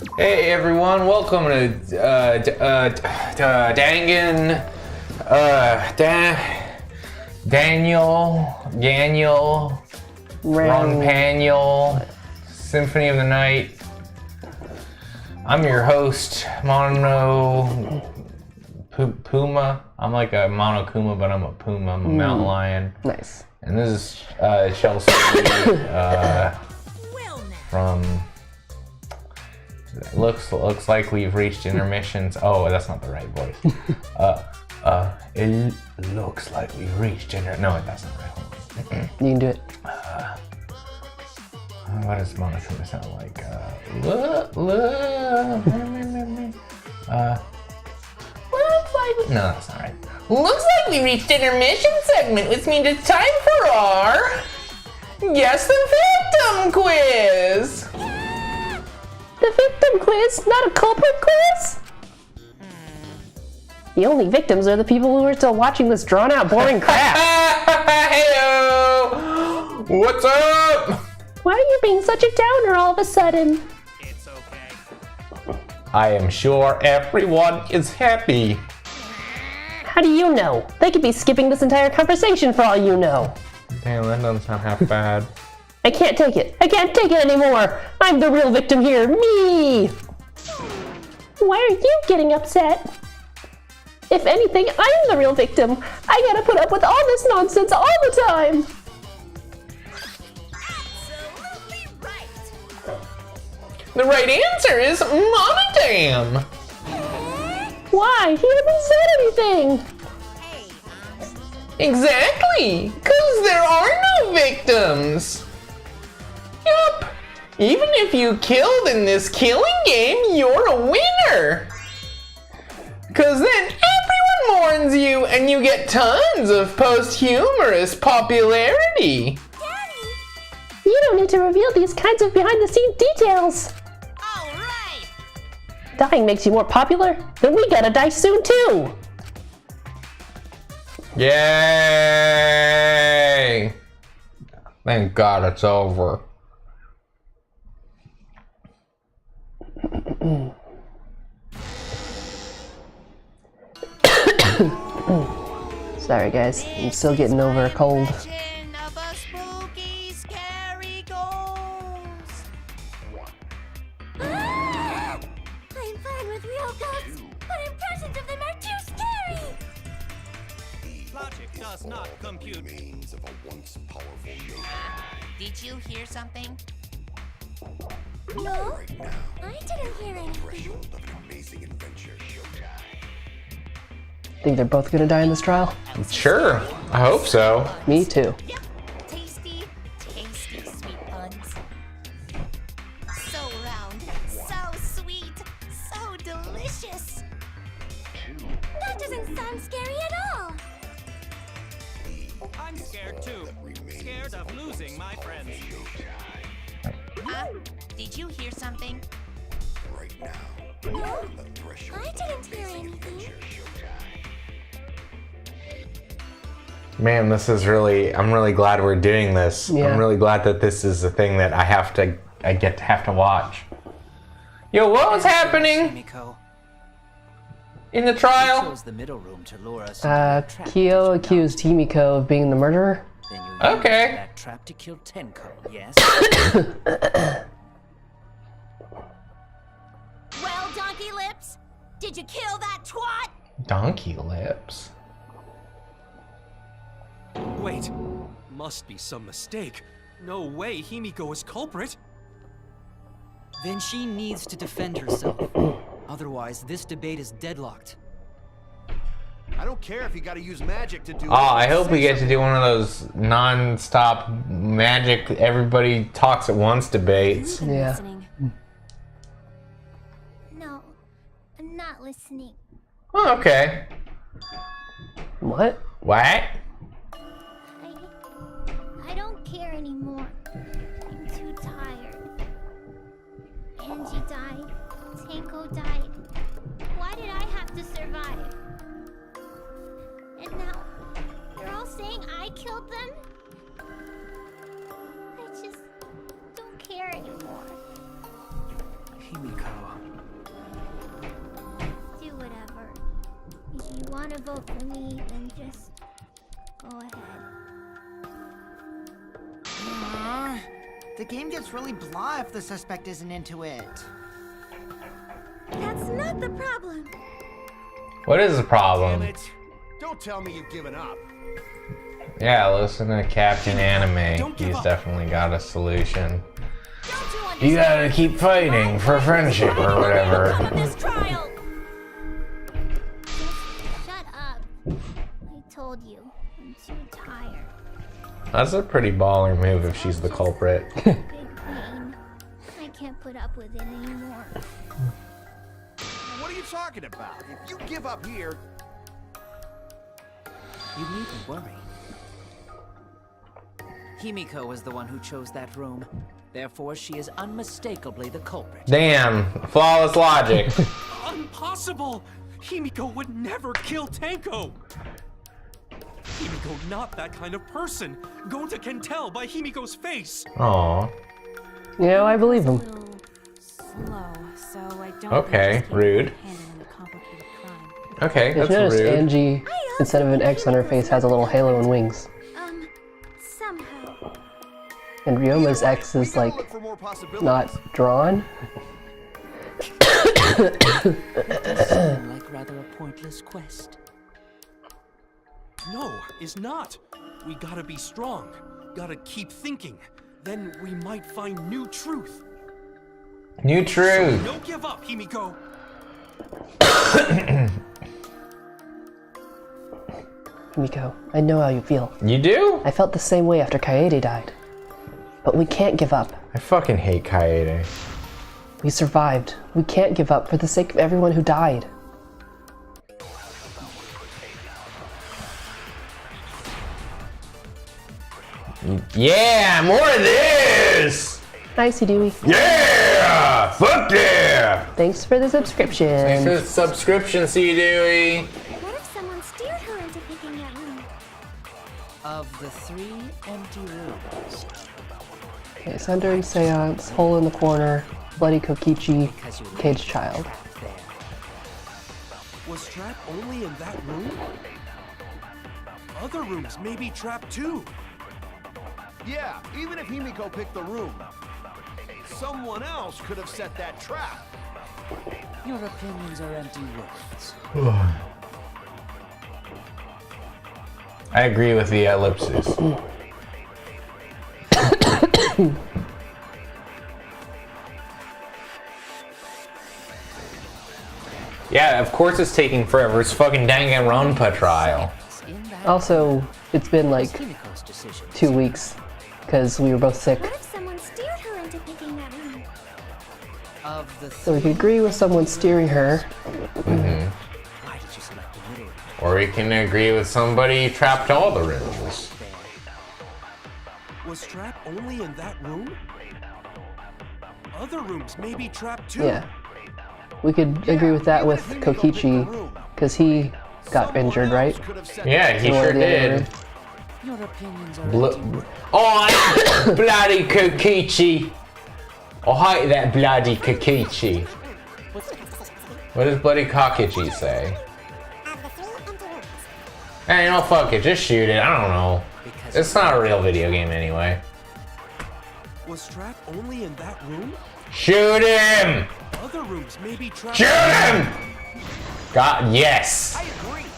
Hey everyone, welcome to Daniel, Ronpaniel, Symphony of the Night. I'm your host, Puma. I'm like a Monokuma, but I'm a Puma. I'm a mountain lion. Nice. And this is Chelsea from. Looks like we've reached intermissions. Oh, that's not the right voice. It looks like we've reached No, that's not right. You can do it. What does Monokuma sound like? No, that's not right. Looks like we reached intermission segment, which means it's time for our Guess the Victim quiz. The victim quiz, not a culprit quiz? The only victims are the people who are still watching this drawn-out, boring crap. Heyo! What's up? Why are you being such a downer all of a sudden? It's okay. I am sure everyone is happy. How do you know? They could be skipping this entire conversation for all you know. Damn, that doesn't sound half bad. I can't take it. I can't take it anymore. I'm the real victim here. Me! Why are you getting upset? If anything, I'm the real victim. I gotta put up with all this nonsense all the time. Absolutely right. The right answer is Monodam. Why? He hasn't said anything. Hey, Exactly, because there are no victims. Yup. Even if you killed in this killing game, you're a winner. Because then everyone mourns you and you get tons of posthumous popularity. Daddy. You don't need to reveal these kinds of behind-the-scenes details. All right. Dying makes you more popular? Then we gotta die soon too. Yay! Thank God it's over. Sorry guys, I'm still getting over a cold. Legend of a spooky, scary ghost. I'm fine with real ghosts, but impressions of them are too scary. Logic does not compute. Did you hear something? No, I didn't hear anything. Think they're both gonna die in this trial? Sure, I hope so. Me too. Tasty, tasty sweet buns. So round, so sweet, so delicious. That doesn't sound scary at all. I'm scared too. Scared of losing my friends. Did you hear something? No, I didn't hear anything. Man, this is I'm really glad we're doing this. Yeah. I'm really glad that this is a thing that I get to have to watch. Yo, what was happening Himiko, in the you trial? chose the middle room to lure us into that trap. Kyo accused Himiko of being the murderer. Then you Okay. used that trap to kill Tenko, yes? Well, Donkey Lips, did you kill that twat? Donkey lips. Wait, must be some mistake. No way Himiko is culprit. Then she needs to defend herself. Otherwise, this debate is deadlocked. I don't care if you gotta use magic to do it. Oh, I hope Say we get to something. do one of those non-stop magic, everybody talks at once debates. Yeah. Listening. No, I'm not listening. Oh, okay. What? What? I don't care anymore. I'm too tired. Angie died. Tanko died. Why did I have to survive? And now, you're all saying I killed them? I just don't care anymore. Himiko. Do whatever. If you want to vote for me, then just go ahead. The game gets really blah if the suspect isn't into it. That's not the problem. What is the Damn problem? it. Don't tell me you've given up. Yeah, listen to Captain Anime. Don't give He's up. definitely got a solution. Don't You gotta keep fighting for friendship or whatever. this trial? Just shut up. I told you. I'm too tired. That's a pretty baller move if she's the culprit. Big pain. I can't put up with it anymore. What are you talking about? If you give up here, You needn't worry. Himiko was the one who chose that room. Therefore, she is unmistakably the culprit. Damn, flawless logic. Impossible! Himiko would never kill Tanko! Himiko not that kind of person. Gonta can tell by Himiko's face. Aw. You know, I believe him. Slow, so I don't Okay, rude. handling a complicated crime. Okay, Did you that's notice rude. Angie, instead of an X on her face, has a little halo and wings? Somehow. And Ryoma's X we is gotta like look for more possibilities. not drawn. Seemed like rather a pointless quest. No, is not. We gotta be strong. Gotta keep thinking. Then we might find new truth. New truth. No give up, Himiko. Miko, I know how you feel. You do? I felt the same way after Kaede died. But we can't give up. I fucking hate Kaede. We survived. We can't give up for the sake of everyone who died. Yeah, more of this! Nice, Dewey. Yeah! Fuck yeah! Thanks for the subscription. Thanks for the subscription, C. Dewey. What if someone steered her into picking that room? Of the 3 empty rooms, Okay, Sundering Seance, Hole in the Corner, Bloody Kokichi, Caged Child. trapped there. Was Trap only in that room? Other rooms may be trapped too. Yeah, even if Himiko picked the room, someone else could have set that trap. Your opinions are empty words. I agree with the ellipses. Yeah, of course it's taking forever. It's fucking Danganronpa trial. In that Also, it's been like Himiko's decision. 2 weeks because we were both sick. What if someone steered her into picking that room? Of the So we could agree with someone steering her. Why did you select the middle? Or we can agree with somebody who trapped all the rooms. Was Trap only in that room? Other rooms may be trapped too. Yeah. We could agree with that with Kokichi because he got injured, right? Yeah, he In one sure of the other did. rooms. Your opinions are empty. Oh, bloody Kokichi! Oh, hi, that bloody Kokichi. What does bloody Kokichi say? Hey, you know, fuck it, just shoot it. I don't know. It's not a real video game anyway. Was Trap only in that room? Shoot him! Other rooms may be trapped. Shoot him! God, yes.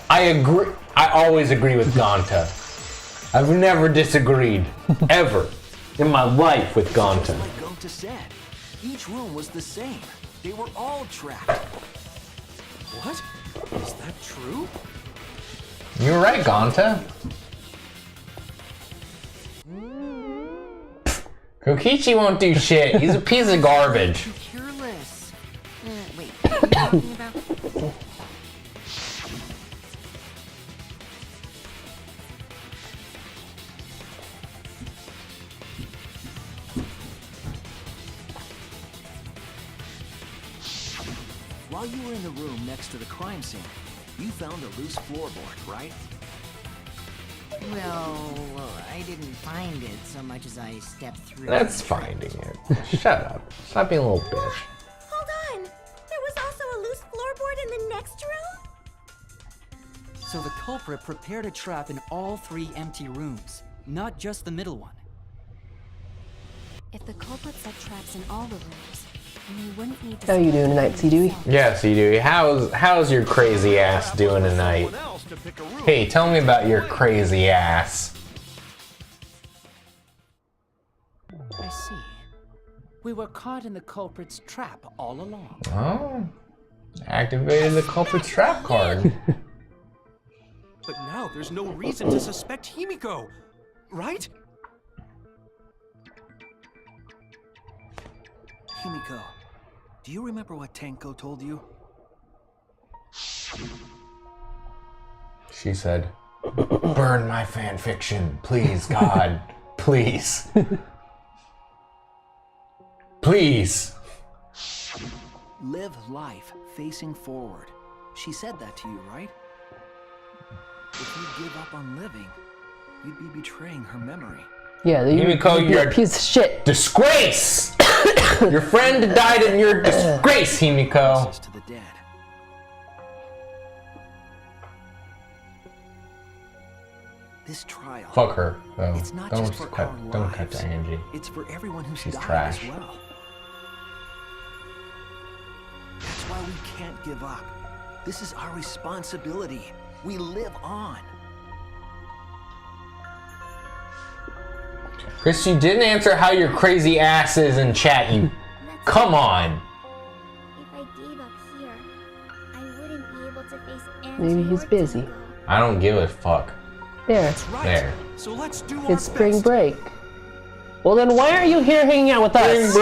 I agree. I always agree with Gonta. I've never disagreed, ever, in my life with Gonta. Like Gonta said, each room was the same. They were all trapped. What? Is that true? You're right, Gonta. Kokichi won't do shit. He's a piece of garbage. Careless. Wait, what are you talking about? While you were in the room next to the crime scene, you found a loose floorboard, right? Well, I didn't find it so much as I stepped through. That's finding it. Shut up. Stop being a little bitch. Hold floorboard in the next room? So the culprit prepared a trap in all 3 empty rooms, not just the middle one. If the culprit set traps in all the rooms, then he wouldn't need to. How you doing tonight, C-Dewey? Yeah, C-Dewey. How's your crazy ass doing tonight? Hey, tell me about your crazy ass. I see. We were caught in the culprit's trap all along. Oh. Activated the culprit's trap card. But now there's no reason to suspect Himiko, right? Himiko, do you remember what Tenko told you? She said, burn my fan fiction, please, God. Please. Please. Live life facing forward. She said that to you, right? If you give up on living, you'd be betraying her memory. Yeah, Himiko, you're a piece of shit. Disgrace! Your friend died and you're a disgrace, Himiko. To the dead. This trial. Fuck her. Though. It's not just for our Don't cut lives. to Angie. It's for everyone who's She's died trash. as well. That's why we can't give up. This is our responsibility. We live on. Chris, you didn't answer how your crazy ass is in chat, you... Come on! If I gave up here, I wouldn't be able to face Maybe he's busy. I don't give a fuck. There. Right. There. So let's do our It's spring best. break. Well then why aren't you here hanging out with us? I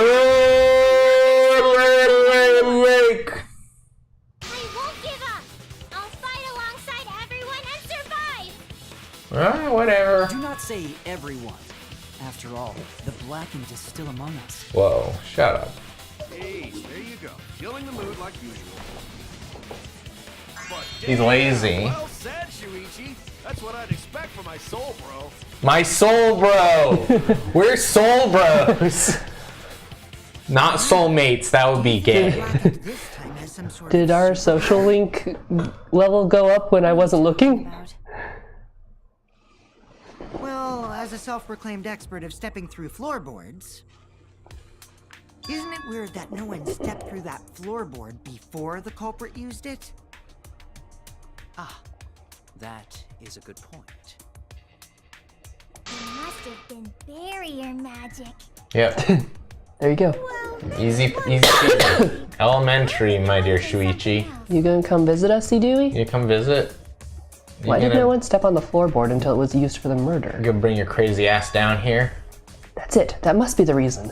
won't give up. I'll fight alongside everyone and survive. Whatever. Do not say everyone. After all, the Blackened is still among us. Whoa, shut up. Hey, there you go. Killing the mood like usual. But He's lazy. well said, Shuichi. That's what I'd expect from my soul bro. My soul bro! We're soul bros! Not soulmates, that would be gay. This time has some sort Did of our social link level go up when I wasn't looking? About. Well, as a self-proclaimed expert of stepping through floorboards, isn't it weird that no one stepped through that floorboard before the culprit used it? Ah, that is a good point. It must have been barrier magic. Yep. There you go. Easy peasy. Elementary, my dear Shuichi. You gonna come visit us, C-Dewey? You come visit? Why did no one step on the floorboard until it was used for the murder? You gonna bring your crazy ass down here? That's it. That must be the reason.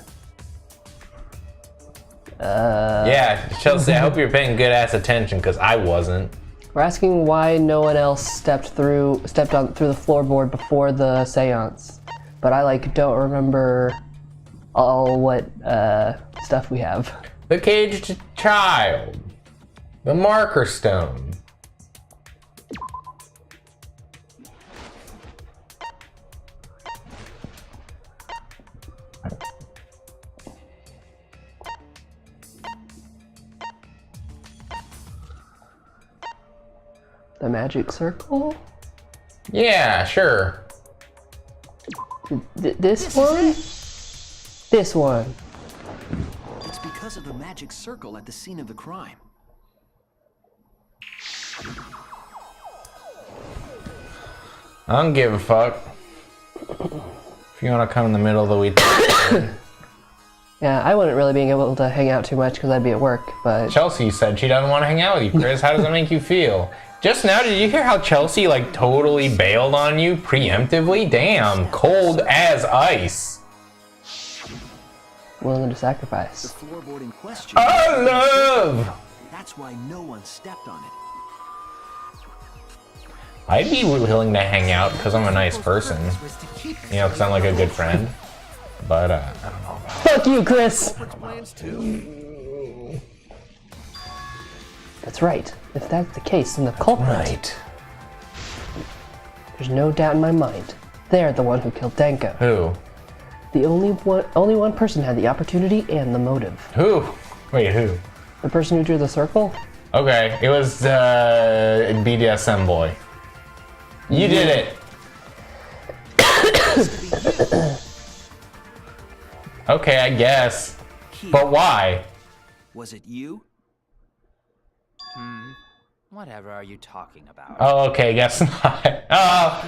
Yeah, Chelsea, I hope you're paying good ass attention, because I wasn't. We're asking why no one else stepped through the floorboard before the seance. But I don't remember all what stuff we have. The caged child. The marker stone. The magic circle? Yeah, sure. This one? This one. It's because of the magic circle at the scene of the crime. I don't give a fuck. If you want to come in the middle of the week. Yeah, I wouldn't really be able to hang out too much because I'd be at work, but... Chelsea said she doesn't want to hang out with you, Chris. How does that make you feel? Just now, did you hear how Chelsea, totally bailed on you preemptively? Damn, cold as ice. Willing to The sacrifice. floorboard in question. I love! That's why no one stepped on it. I'd be willing to hang out because I'm a nice person. You know, because I'm a good friend. But, I don't know about Fuck you, Chris! Plans too. That's right. If that's the case, then the culprit... Right. There's no doubt in my mind. They're the one who killed Danko. Who? The only one person had the opportunity and the motive. Who? Wait, who? The person who drew the circle? Okay, it was BDSM boy. You did it. Okay, I guess. But why? Was it you? Whatever are you talking about? Oh, okay, guess not. Oh,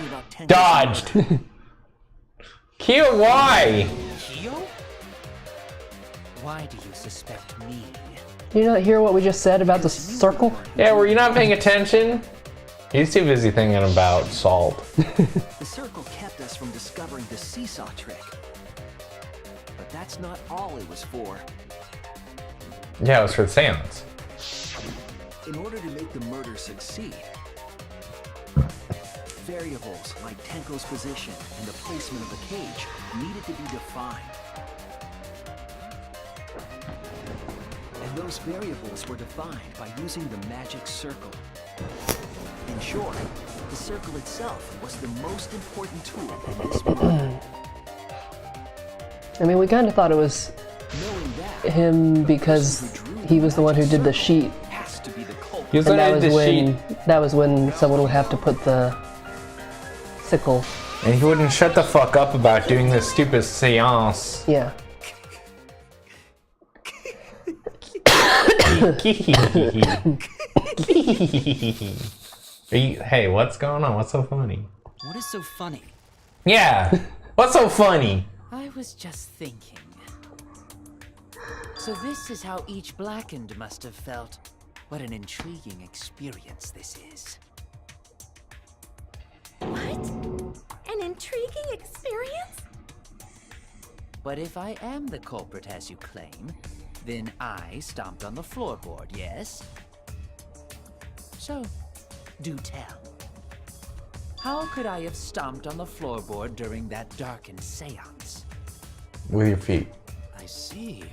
dodged. Kyo, why? Kyo? Why do you suspect me? You not hear what we just said about the circle? Yeah, were you not paying attention? He's too busy thinking about salt. The circle kept us from discovering the seesaw trick. But that's not all it was for. Yeah, it was for the seance. In order to make the murder succeed, variables like Tenko's position and the placement of the cage needed to be defined. And those variables were defined by using the magic circle. In short, the circle itself was the most important tool in this murder. I mean, we kind of thought it was Knowing that, him because he was the one who did the sheet. has to be the culprit. He was And under the sheet, that was when someone would have to put the sickle. and he wouldn't shut the fuck up about doing this stupid seance. Yeah. Hey, what's going on? What's so funny? What is so funny? Yeah, what's so funny? I was just thinking. So this is how each blackened must have felt. What an intriguing experience this is. What? An intriguing experience? But if I am the culprit as you claim, then I stomped on the floorboard, yes? So, do tell. How could I have stomped on the floorboard during that darkened seance? With your feet. I see.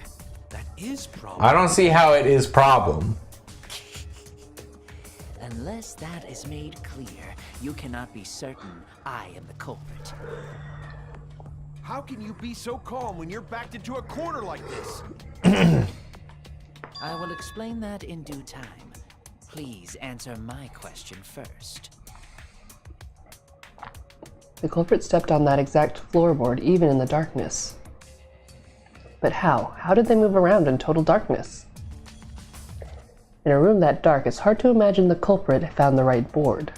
That is problem. I don't see how it is problem. Unless that is made clear, you cannot be certain I am the culprit. How can you be so calm when you're backed into a corner like this? I will explain that in due time. Please answer my question first. The culprit stepped on that exact floorboard, even in the darkness. But how? How did they move around in total darkness? In a room that dark, it's hard to imagine the culprit found the right board.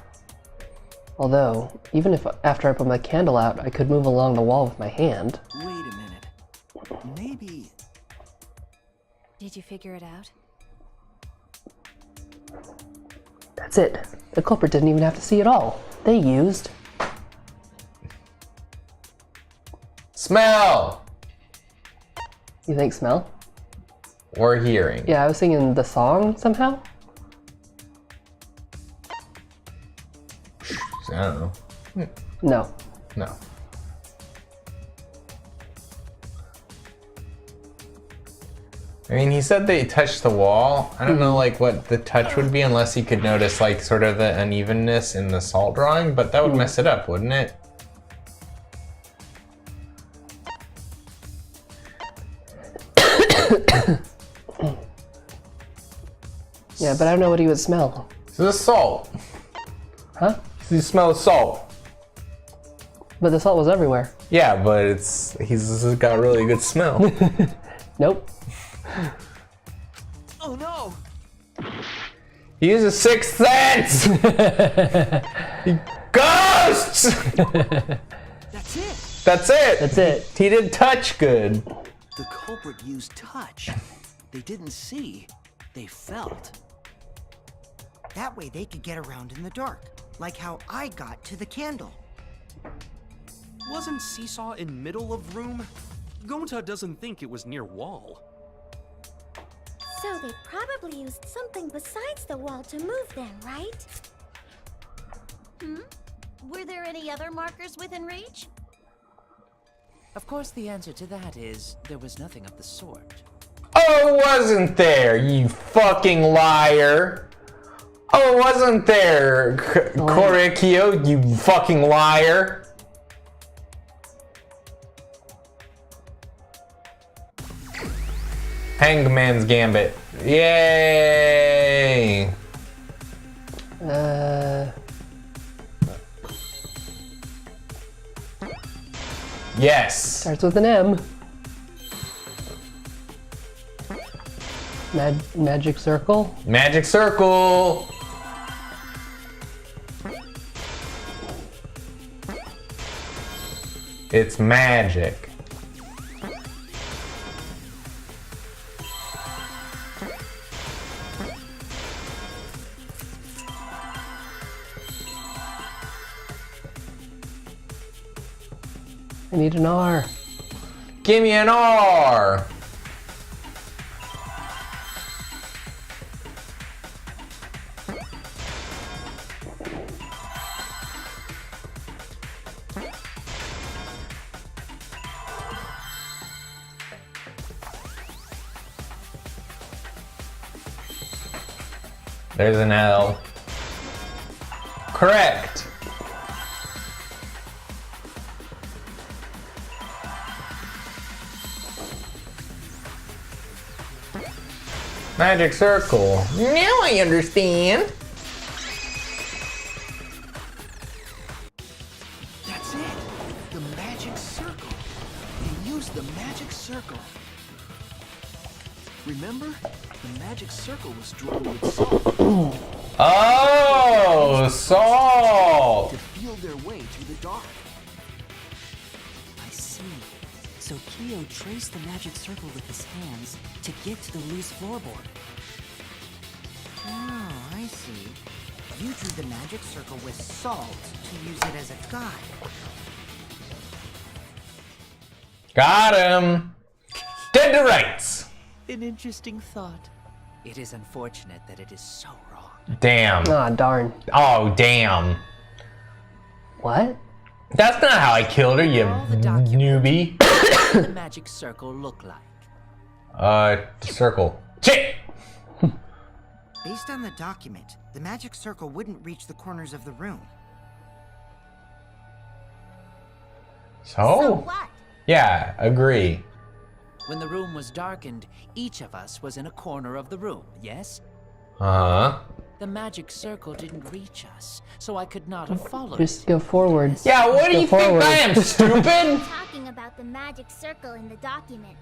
Although, even if after I put my candle out, I could move along the wall with my hand. Wait a minute. Maybe... Did you figure it out? That's it. The culprit didn't even have to see it all. They used... Smell! You think smell? Or hearing. Yeah, I was singing the song somehow. I don't know. No. No. I mean, he said they touched the wall. I don't know, like, what the touch would be unless he could notice, like, sort of the unevenness in the salt drawing, but that would mess it up, wouldn't it? Yeah, but I don't know what he would smell. This is salt. Huh? You smell salt. But the salt was everywhere. Yeah, but he's got a really good smell. Nope. Oh no! He uses sixth sense! Ghosts! That's it! That's it! That's it. He did touch good. The culprit used touch. They didn't see, they felt. That way they could get around in the dark, like how I got to the candle. Wasn't Seesaw in middle of room? Gonta doesn't think it was near wall. So they probably used something besides the wall to move then, right? Were there any other markers within reach? Of course, the answer to that is there was nothing of the sort. Oh, it wasn't there, you fucking liar! Oh, it wasn't there, Korekyo, you fucking liar! Hangman's Gambit. Yay! Yes. Starts with an M. Magic circle. Magic circle. It's magic. I need an R. Give me an R. There's an L. Correct. Magic circle. Now I understand. That's it. The magic circle. They used the magic circle. Remember? The magic circle was drawn with salt. Oh, salt. To feel their way through the dark. I see. So Kyo traced the magic circle with his hands to get to the loose floorboard. Oh, I see. You drew the magic circle with salt to use it as a guide. Got him. Dead to rights. An interesting thought. It is unfortunate that it is so wrong. Damn. Ah, darn. Oh, damn. What? That's not how I killed her, you newbie. What does the magic circle look like? Circle. Shit! Based on the document, the magic circle wouldn't reach the corners of the room. So? what? Yeah, agree. When the room was darkened, each of us was in a corner of the room, yes? Uh-huh. The magic circle didn't reach us, so I could not have followed Just it. go forward. Yeah, what do you Go forward. think I am, stupid? Talking about the magic circle in the document.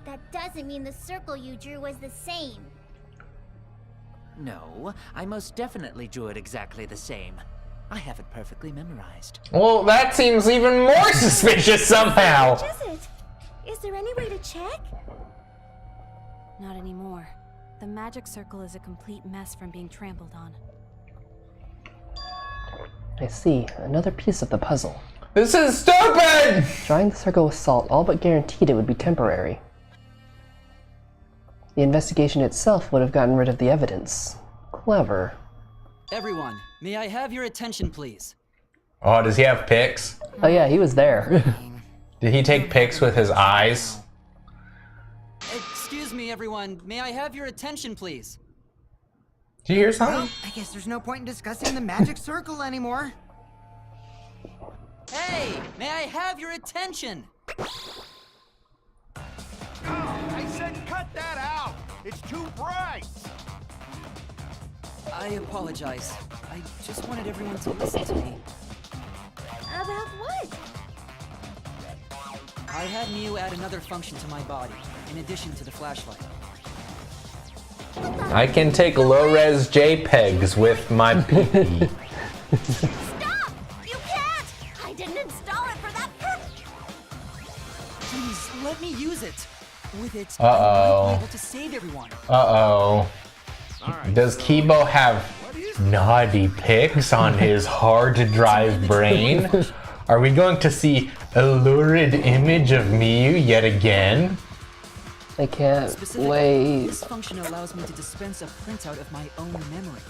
That doesn't mean the circle you drew was the same. No, I most definitely drew it exactly the same. I have it perfectly memorized. Well, that seems even more suspicious somehow. Which is it? Is there any way to check? Not anymore. The magic circle is a complete mess from being trampled on. I see. Another piece of the puzzle. This is stupid! Drawing the circle with salt all but guaranteed it would be temporary. The investigation itself would have gotten rid of the evidence. Clever. Everyone, may I have your attention, please? Oh, does he have pics? Oh yeah, he was there. Did he take pics with his eyes? Excuse me, everyone. May I have your attention, please? Did you hear Well, something? I guess there's no point in discussing the magic circle anymore. Hey, may I have your attention? I said cut that out! It's too bright! I apologize. I just wanted everyone to listen to me. About what? I had Miu add another function to my body, in addition to the flashlight. I can take low-res JPEGs with my PP. Stop! You can't! I didn't install it for that purpose! Please, let me use it. With it, I Uh-oh. might be able to save everyone. Uh-oh. Does Kibo have naughty pics on his hard-to-drive brain? Are we going to see a lurid image of Miu yet again? I can't Specifically, wait. this function allows me to dispense a printout of my own memory.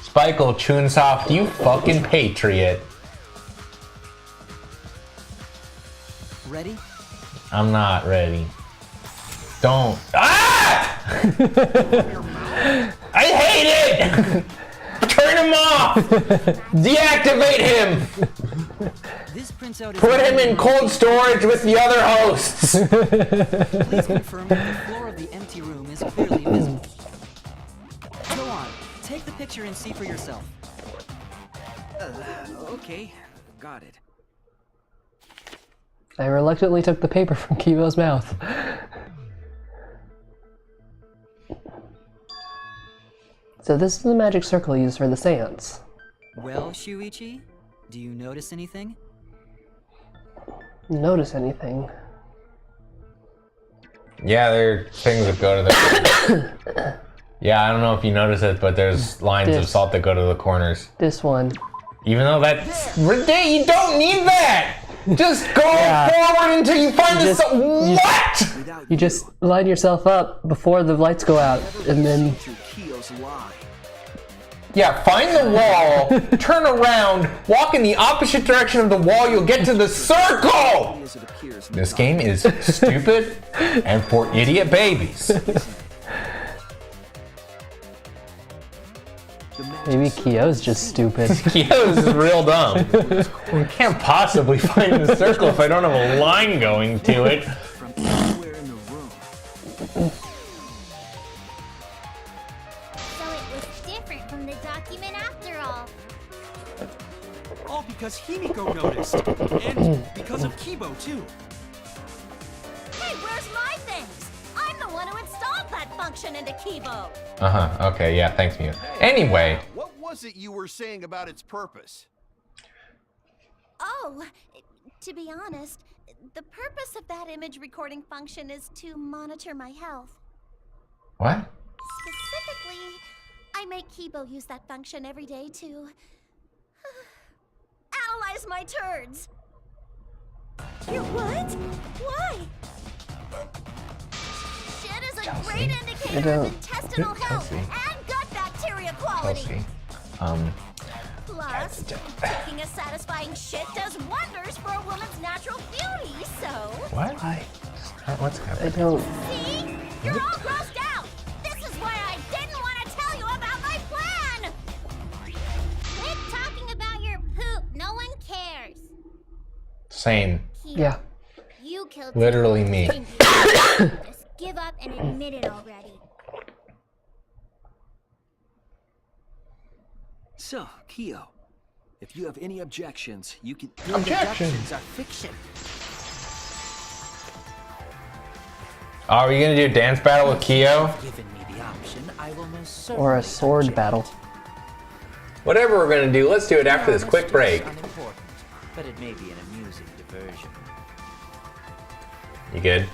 Spike'll Chunsoft, you fucking patriot. Ready? I'm not ready. Don't. Ah! I hate it! Turn him off! Deactivate him! This printout is Put him in cold storage with the other hosts! Please confirm that the floor of the empty room is clearly visible. Go on, take the picture and see for yourself. Okay, got it. I reluctantly took the paper from Kibo's mouth. So this is the magic circle used for the seance. Well, Shuichi, do you notice anything? Notice anything? Yeah, there are things that go to the... Yeah, I don't know if you notice it, but there's lines of salt that go to the corners. This one. Even though that's... You don't need that! Just go forward until you find the salt. What?! You just line yourself up before the lights go out, and then... Yeah, find the wall, turn around, walk in the opposite direction of the wall, you'll get to the circle! This game is stupid and for idiot babies. Maybe Kyo's just stupid. Kyo's real dumb. We can't possibly find the circle if I don't have a line going to it. All because Himiko noticed, and because of Kibo too. Hey, where's my things? I'm the one who installed that function into Kibo. Okay, yeah, thanks, Mew. Anyway. What was it you were saying about its purpose? Oh, to be honest, the purpose of that image recording function is to monitor my health. What? Specifically, I make Kibo use that function every day to analyze my turds. You what? Why? Shit is a great indicator of intestinal health and gut bacteria quality. Plus, taking a satisfying shit does wonders for a woman's natural beauty, so... What? What's happening? I don't... See? You're all grossed out! This is why I didn't want to tell you about my plan! Quit talking about your poop. No one cares. Same. Yeah. You killed literally me. Just give up and admit it already. So, Kyo, if you have any objections, you can... Objections are fiction. Are we gonna do a dance battle with Kyo? Given me the option, I will most Or a sword battle. Whatever we're gonna do, let's do it after this quick break. Unimportant, but it may be an amusing diversion. You good?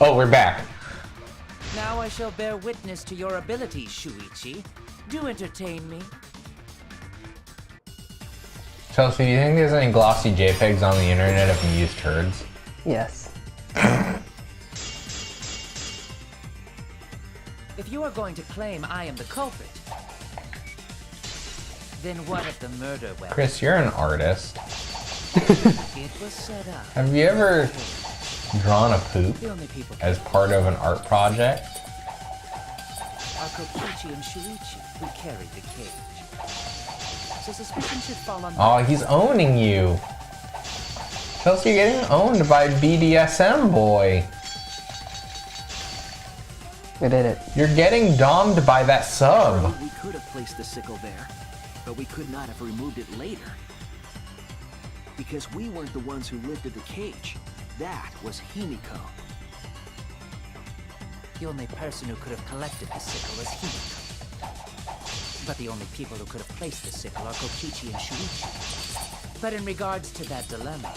Oh, we're back. Now I shall bear witness to your abilities, Shuichi. Do entertain me. Chelsea, do you think there's any glossy JPEGs on the internet of me used turds? Yes. If you are going to claim I am the culprit, then what of the murder weapon? Chris, you're an artist. It was set up. Have you ever drawn a poop The only people as part of an art project? are Kokichi and Shuichi, who carried the cage. So suspicion should fall on Oh, he's owning you. Chelsea, you're getting owned by BDSM boy. We did it. You're getting dommed by that sub. We could have placed the sickle there, but we could not have removed it later. Because we weren't the ones who lifted the cage. That was Himiko. The only person who could have collected the sickle is Himiko. But the only people who could have placed the sickle are Kokichi and Shuichi. But in regards to that dilemma,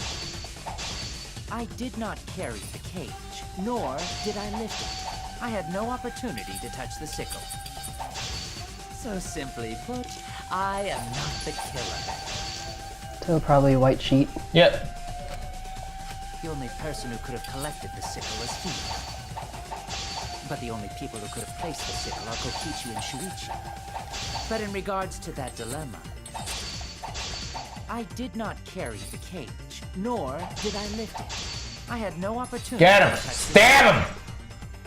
I did not carry the cage, nor did I lift it. I had no opportunity to touch the sickle. So simply put, I am not the killer. So probably a white sheet. Yep. The only person who could have collected the sickle is Himiko. But the only people who could have placed the sickle are Kokichi and Shuichi. But in regards to that dilemma, I did not carry the cage, nor did I lift it. I had no opportunity. Get him! Stab him!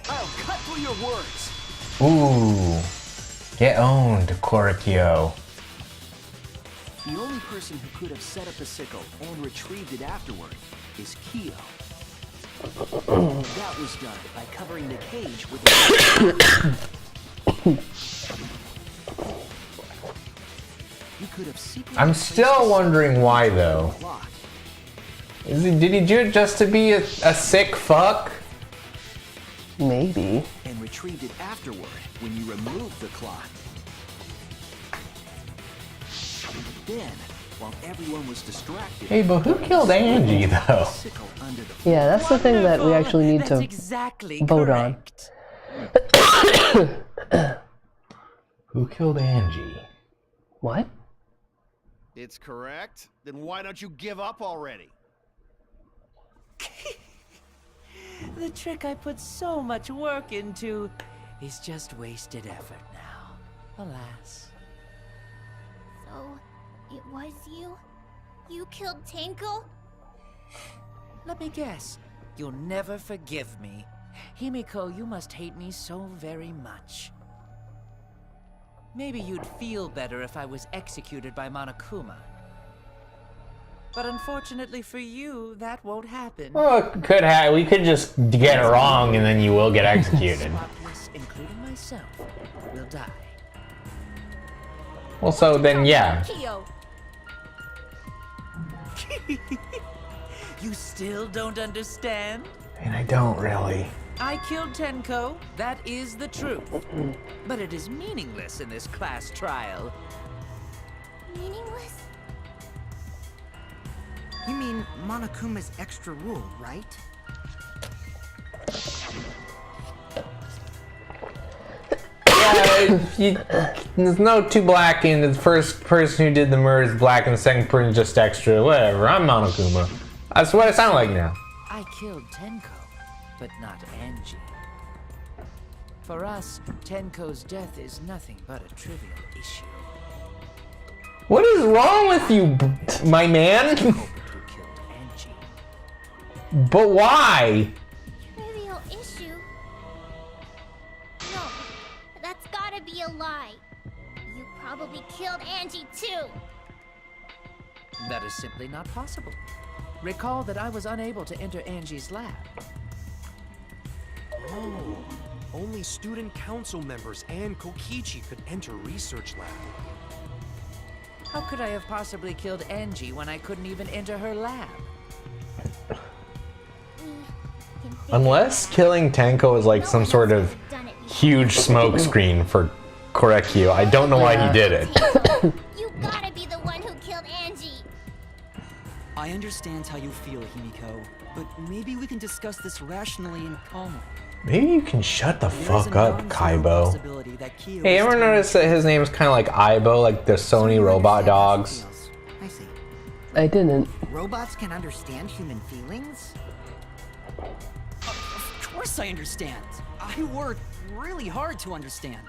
I'll cut through your words. Ooh. Get owned, Korikyo. The only person who could have set up the sickle and retrieved it afterward is Kyo. That was done by covering the cage with You could have secretly I'm still wondering why though. Did he do it just to be a sick fuck? Maybe. and retrieved it afterward when you removed the clock. Then, while everyone was distracted, Hey, but who killed Angie though? Sickle under the Yeah, that's the thing that we actually need That's to exactly vote on. correct. Who killed Angie? What? It's correct. Then why don't you give up already? The trick I put so much work into is just wasted effort now. Alas. So, it was you? You killed Tenko? Let me guess. You'll never forgive me. Himiko, you must hate me so very much. Maybe you'd feel better if I was executed by Monokuma. But unfortunately for you, that won't happen. Well, we could just get it wrong and then you will get executed. Spotless, including myself, will die. Well, so then yeah. Kyo. You still don't understand? And I don't really. I killed Tenko, that is the truth. But it is meaningless in this class trial. Meaningless? You mean Monokuma's extra rule, right? There's no two black, and the first person who did the murder is black, and the second person is just extra. Whatever, I'm Monokuma. That's what I sound like now. I killed Tenko, but not Angie. For us, Tenko's death is nothing but a trivial issue. What is wrong with you, my man? Culprit who killed Angie. But why? Trivial issue? No, that's gotta be a lie. You probably killed Angie too. That is simply not possible. Recall that I was unable to enter Angie's lab. Oh, only student council members and Kokichi could enter research lab. How could I have possibly killed Angie when I couldn't even enter her lab? Unless killing Tenko is like some sort of huge smoke screen for Korekyu, I don't know why he did it. You gotta be the one who killed Angie. I understand how you feel, Himiko, but maybe we can discuss this rationally and calmly. Maybe you can shut the There is fuck a up, non-zero Kaibo. possibility that Kyo Hey, is ever telling notice that his name is kind of like Aibo, like the So Sony you robot understand how dogs? she feels. I see. I didn't. Robots can understand human feelings? Of course I understand. I worked really hard to understand.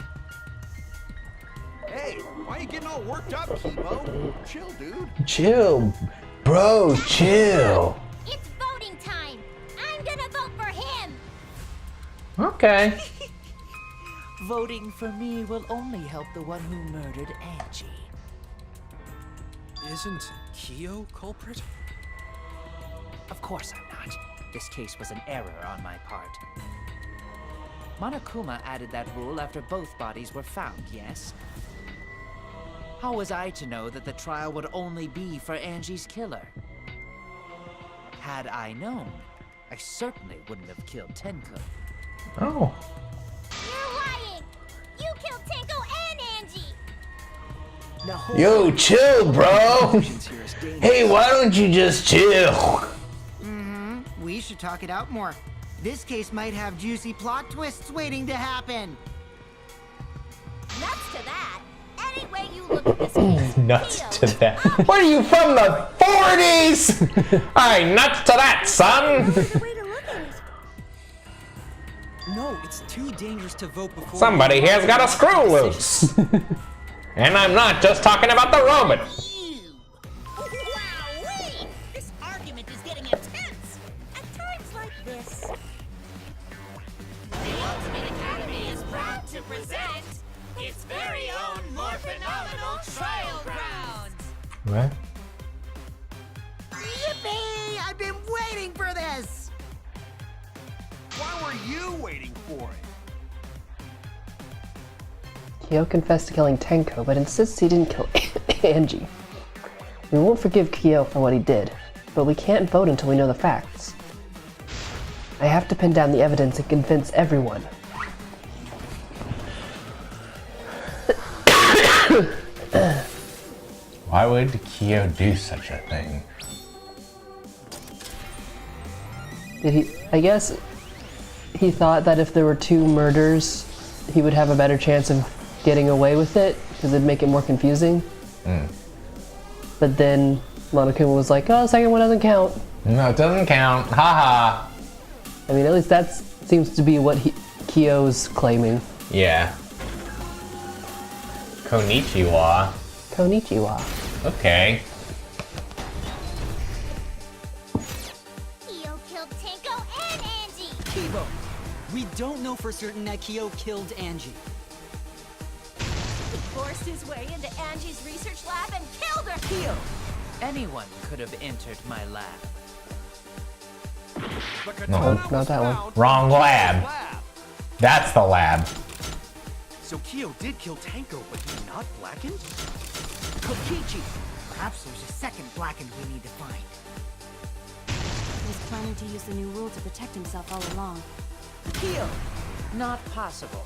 Hey, why are you getting all worked up, Kibo? Chill, dude. Chill, bro, chill. It's voting time. I'm gonna vote for him. Okay. Voting for me will only help the one who murdered Angie. Isn't Kyo culprit? Of course I'm not. This case was an error on my part. Monokuma added that rule after both bodies were found, yes? How was I to know that the trial would only be for Angie's killer? Had I known, I certainly wouldn't have killed Tenko. Oh. You're lying. You killed Tenko and Angie. Now hold Yo, on. chill, bro. Conclusions here is dangerous. Hey, why don't you just chill? Mm-hmm. We should talk it out more. This case might have juicy plot twists waiting to happen. Nuts to that. Any way you look at this case, Nuts Kyo. to that. What are you from the 40s? Alright, nuts to that, son. Way to look at it. No, it's too dangerous to vote before. Somebody here's got a screw loose. And I'm not just talking about the robot. Wowee! This argument is getting intense. At times like this. The Ultimate Academy is proud to present its very own more phenomenal trial grounds. What? Yippee! I've been waiting for this! were you waiting for it? Kyo confessed to killing Tenko, but insists he didn't kill Angie. We won't forgive Kyo for what he did, but we can't vote until we know the facts. I have to pin down the evidence and convince everyone. Why would Kyo do such a thing? I guess he thought that if there were 2 murders, he would have a better chance of getting away with it, because it'd make it more confusing. But then Monokuma was like, oh, the second one doesn't count. No, it doesn't count. Haha. I mean, at least that seems to be what Kyo's claiming. Yeah. Konnichiwa. Konnichiwa. Okay. Kyo killed Tenko and Angie! Kibo, we don't know for certain that Kyo killed Angie. He forced his way into Angie's research lab and killed her! Kyo! Anyone could have entered my lab. The No, katana not was that one. found Wrong in Kyo's lab. That's the lab. So Kyo did kill Tenko, but he's not blackened? Kokichi! Perhaps there's a second blackened we need to find. He was planning to use the new rule to protect himself all along. Kyo! Not possible.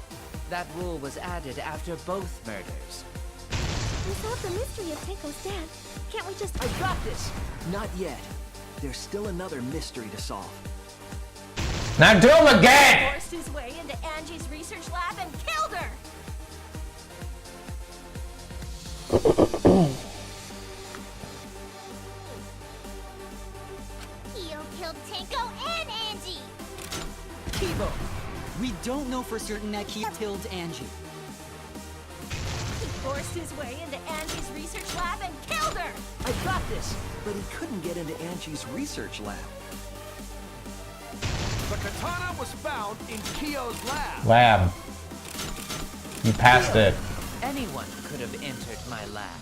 That rule was added after both murders. We solved the mystery of Tenko's death. Can't we just... I got this! Not yet. There's still another mystery to solve. Now do him again! Forced his way into Angie's research lab and killed her! Kyo killed Tenko and Angie! Kibo, we don't know for certain that Kyo killed Angie. He forced his way into Angie's research lab and killed her! I got this! But he couldn't get into Angie's research lab. The katana was found in Kyo's lab. Lab. You passed it. Anyone could have entered my lab.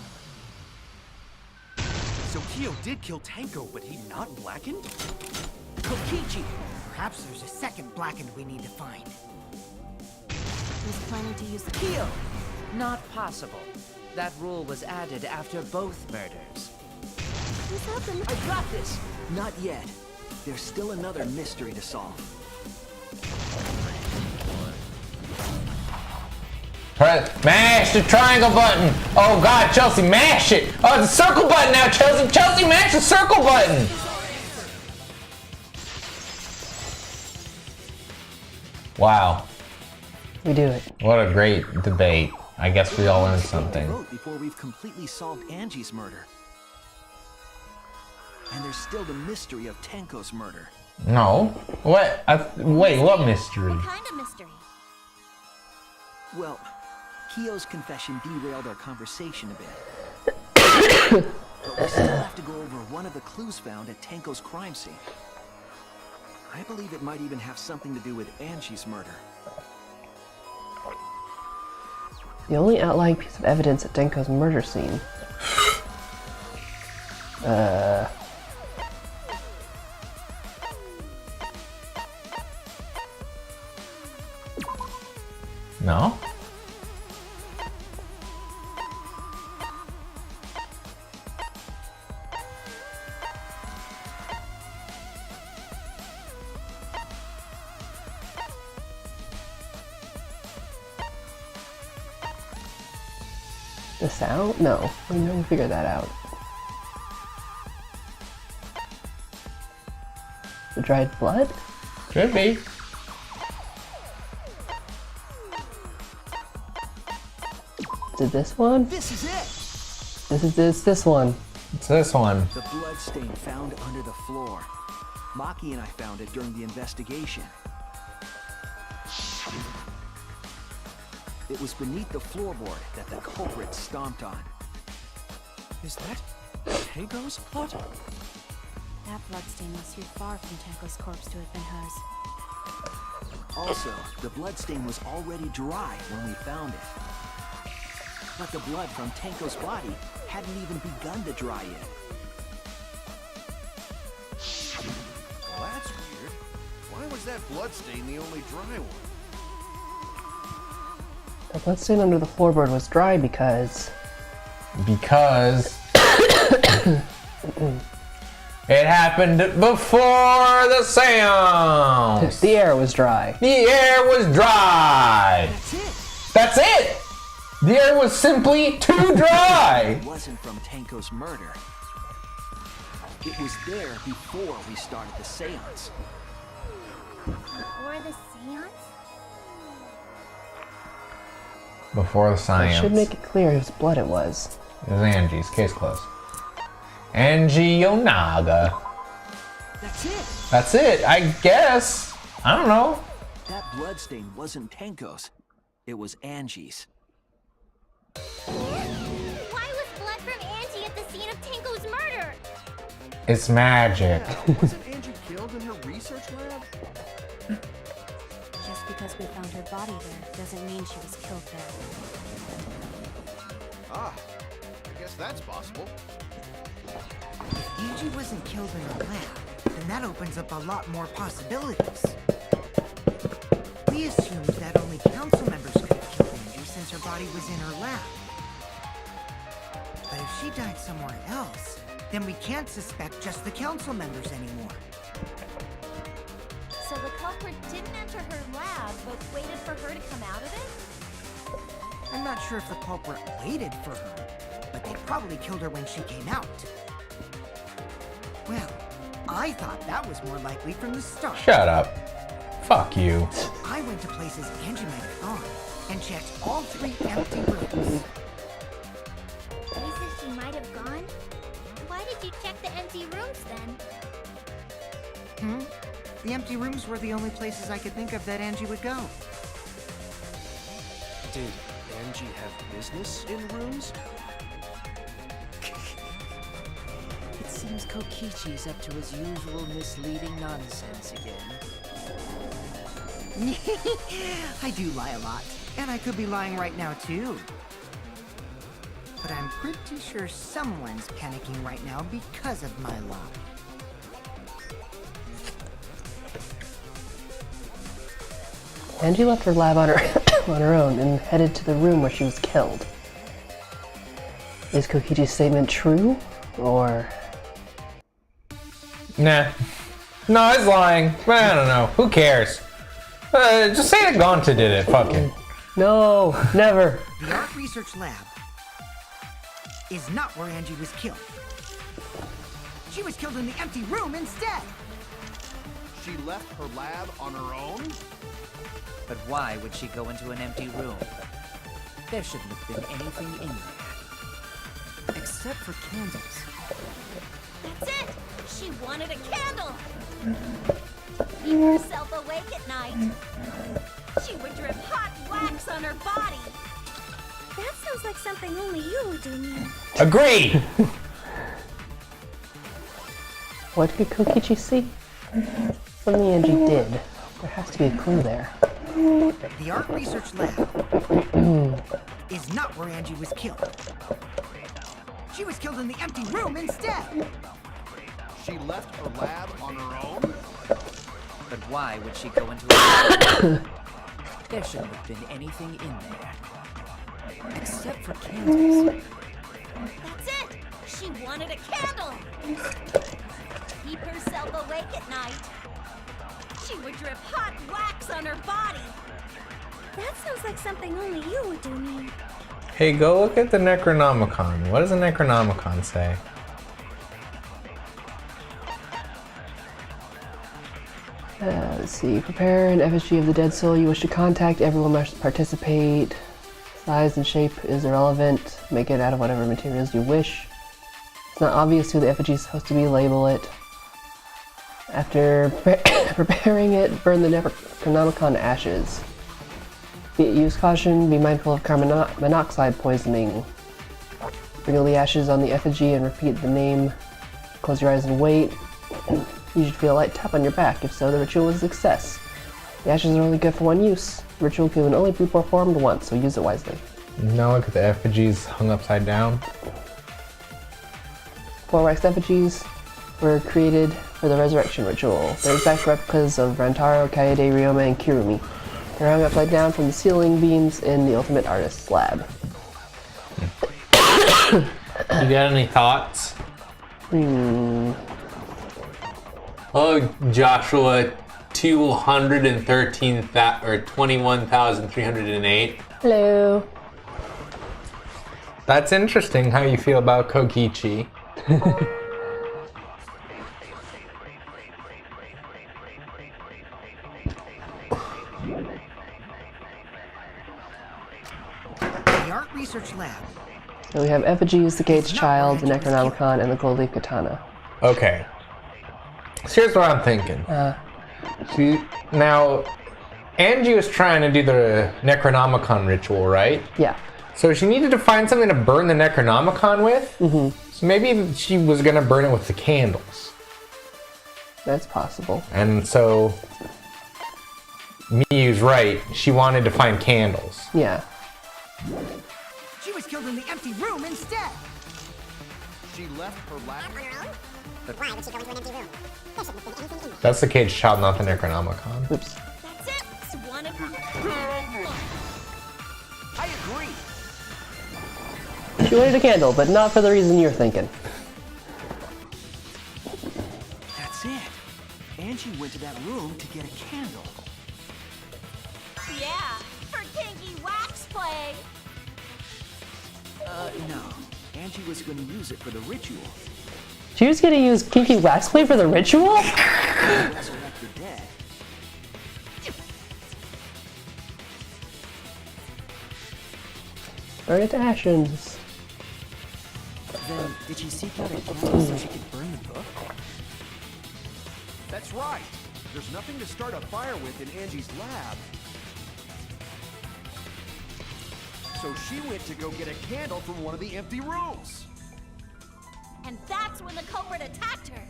So Kyo did kill Tenko, but he's not blackened? Kokichi! Perhaps there's a second blackened we need to find. He was planning to use the... Kyo! Not possible. That rule was added after both murders. We solved the I got this! Not yet. There's still another mystery to solve. Press, mash the triangle button. Oh God, Chelsea, mash it. Oh, the circle button now, Chelsea. Chelsea, mash the circle button. Wow, We do it. what a great debate. I guess we all learned something. Vote before we've completely solved Angie's murder. And there's still the mystery of Tenko's murder. No, what? Wait, what mystery? What kind of mystery? Well, Kyo's confession derailed our conversation a bit. But we still have to go over one of the clues found at Tenko's crime scene. I believe it might even have something to do with Angie's murder. The only outlying piece of evidence at Tenko's murder scene. No? The sound? No. We never figured that out. The dried blood? Could be. Is it this one? This is it! This one. It's this one. The blood stain found under the floor. Maki and I found it during the investigation. It was beneath the floorboard that the culprit stomped on. Is that Tenko's blood? That bloodstain must be far from Tenko's corpse to have been hers. Also, the bloodstain was already dry when we found it. But the blood from Tenko's body hadn't even begun to dry yet. Well, that's weird. Why was that bloodstain the only dry one? The bloodstain under the floorboard was dry because... it happened before the seance! The air was dry. The air was dry! That's it! The air was simply too dry! It wasn't from Tenko's murder. It was there before we started the seance. Before the seance? Before the I science. should make it clear whose blood it was. It was Angie's. Case closed. Angie Yonaga. That's it! That's it, I guess. I don't know. That bloodstain wasn't Tenko's. It was Angie's. Why was blood from Angie at the scene of Tenko's murder? It's magic. Wasn't Angie killed in her research lab? Just because we found her body there doesn't mean she was killed there. Ah, I guess that's possible. If Angie wasn't killed in the lab, then that opens up a lot more possibilities. We assumed that only council members could have killed Angie since her body was in her lab. But if she died somewhere else, then we can't suspect just the council members anymore. So the culprit didn't enter her lab, but waited for her to come out of it? I'm not sure if the culprit waited for her, but they probably killed her when she came out. Well, I thought that was more likely from the start. Shut up. Fuck you. I went to places Angie might have gone and checked all 3 empty rooms. Places she might have gone? Why did you check the empty rooms then? The empty rooms were the only places I could think of that Angie would go. Did Angie have business in rooms? It seems Kokichi's up to his usual misleading nonsense again. I do lie a lot, and I could be lying right now too. But I'm pretty sure someone's panicking right now because of my lie. Angie left her lab on her, on her own and headed to the room where she was killed. Is Kokichi's statement true, or... Nah. No, it's lying. I don't know. Who cares? Just say that Gonta did it. Fuck it. No, never. The art research lab is not where Angie was killed. She was killed in the empty room instead. She left her lab on her own? But why would she go into an empty room? There shouldn't have been anything in there. Except for candles. That's it! She wanted a candle! Keep herself awake at night. She would drip hot wax on her body. That sounds like something only you would do, Mia. Agreed! What did Kokichi see? Something Angie did. There has to be a clue there. The art research lab is not where Angie was killed. She was killed in the empty room instead. She left her lab on her own? But why would she go into a room? There shouldn't have been anything in there. Except for candles. That's it! She wanted a candle! Keep herself awake at night. She would drip hot wax on her body. That sounds like something only you would do, Mia. Hey, go look at the Necronomicon. What does the Necronomicon say? Let's see. Prepare an effigy of the dead soul you wish to contact. Everyone must participate. Size and shape is irrelevant. Make it out of whatever materials you wish. It's not obvious who the effigy is supposed to be. Label it. After preparing it, burn the Necronomicon ashes. Use caution. Be mindful of carbon monoxide poisoning. Sprinkle the ashes on the effigy and repeat the name. Close your eyes and wait. You should feel a light tap on your back. If so, the ritual is a success. The ashes are only good for one use. The ritual can only be performed once, so use it wisely. Now look at the effigies hung upside down. 4 waxed effigies. were created for the resurrection ritual. They're exact replicas of Rantaro, Kaede, Ryoma, and Kirumi. They're hung upside down from the ceiling beams in the Ultimate Artist's lab. You got any thoughts? Oh, Joshua, 21,308. Hello. That's interesting how you feel about Kokichi. The art research lab. And we have effigies, the Caged Child, the Necronomicon, and the Gold Leaf Katana. Okay. So here's what I'm thinking. Now, Angie was trying to do the Necronomicon ritual, right? Yeah. So she needed to find something to burn the Necronomicon with? Mm-hmm. So maybe she was going to burn it with the candles. That's possible. And so, Miyu's right. She wanted to find candles. Yeah. She was killed in the empty room instead. She left her lab. On her own? Why would she go into an empty room? There shouldn't have been anything in there. That's the Caged Child, not the Necronomicon. Oops. That's it. It's one of her. I agree. She wanted a candle, but not for the reason you're thinking. That's it. Angie went to that room to get a candle. Yeah, for kinky wax play. No. Angie was going to use it for the ritual. She was gonna use kinky wax play for the ritual? Resurrect the dead. Burn it to ashes. Then, did she seek out a candle so she could burn the book? That's right. There's nothing to start a fire with in Angie's lab. So she went to go get a candle from one of the empty rooms. And that's when the culprit attacked her.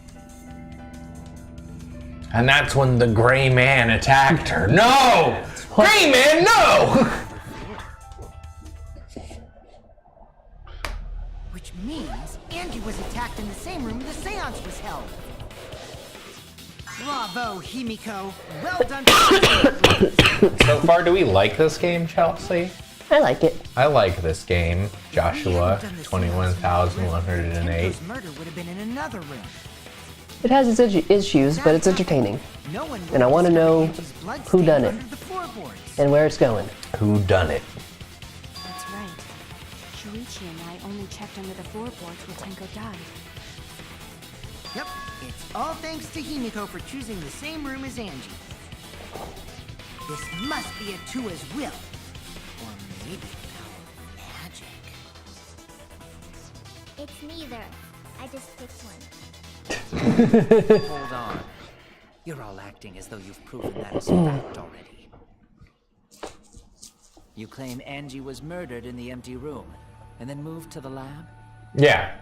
And that's when the Gray Man attacked her. No! Gray Man, no! Which means Angie was attacked in the same room the seance was held. Bravo, Himiko. Well done. So far, do we like this game, Chelsea? I like it. I like this game, Joshua. 21,108. Murder would have been in another room. It has its issues, but it's entertaining. No one And I want to know who done it and where it's going. Who done it? That's right. Shuichi and I only checked under the floorboards where Tenko died. Yep, it's all thanks to Himiko for choosing the same room as Angie. This must be a Tua's will. Or maybe magic. It's neither. I just picked one. Hold on. You're all acting as though you've proven that as fact already. You claim Angie was murdered in the empty room, and then moved to the lab? Yeah.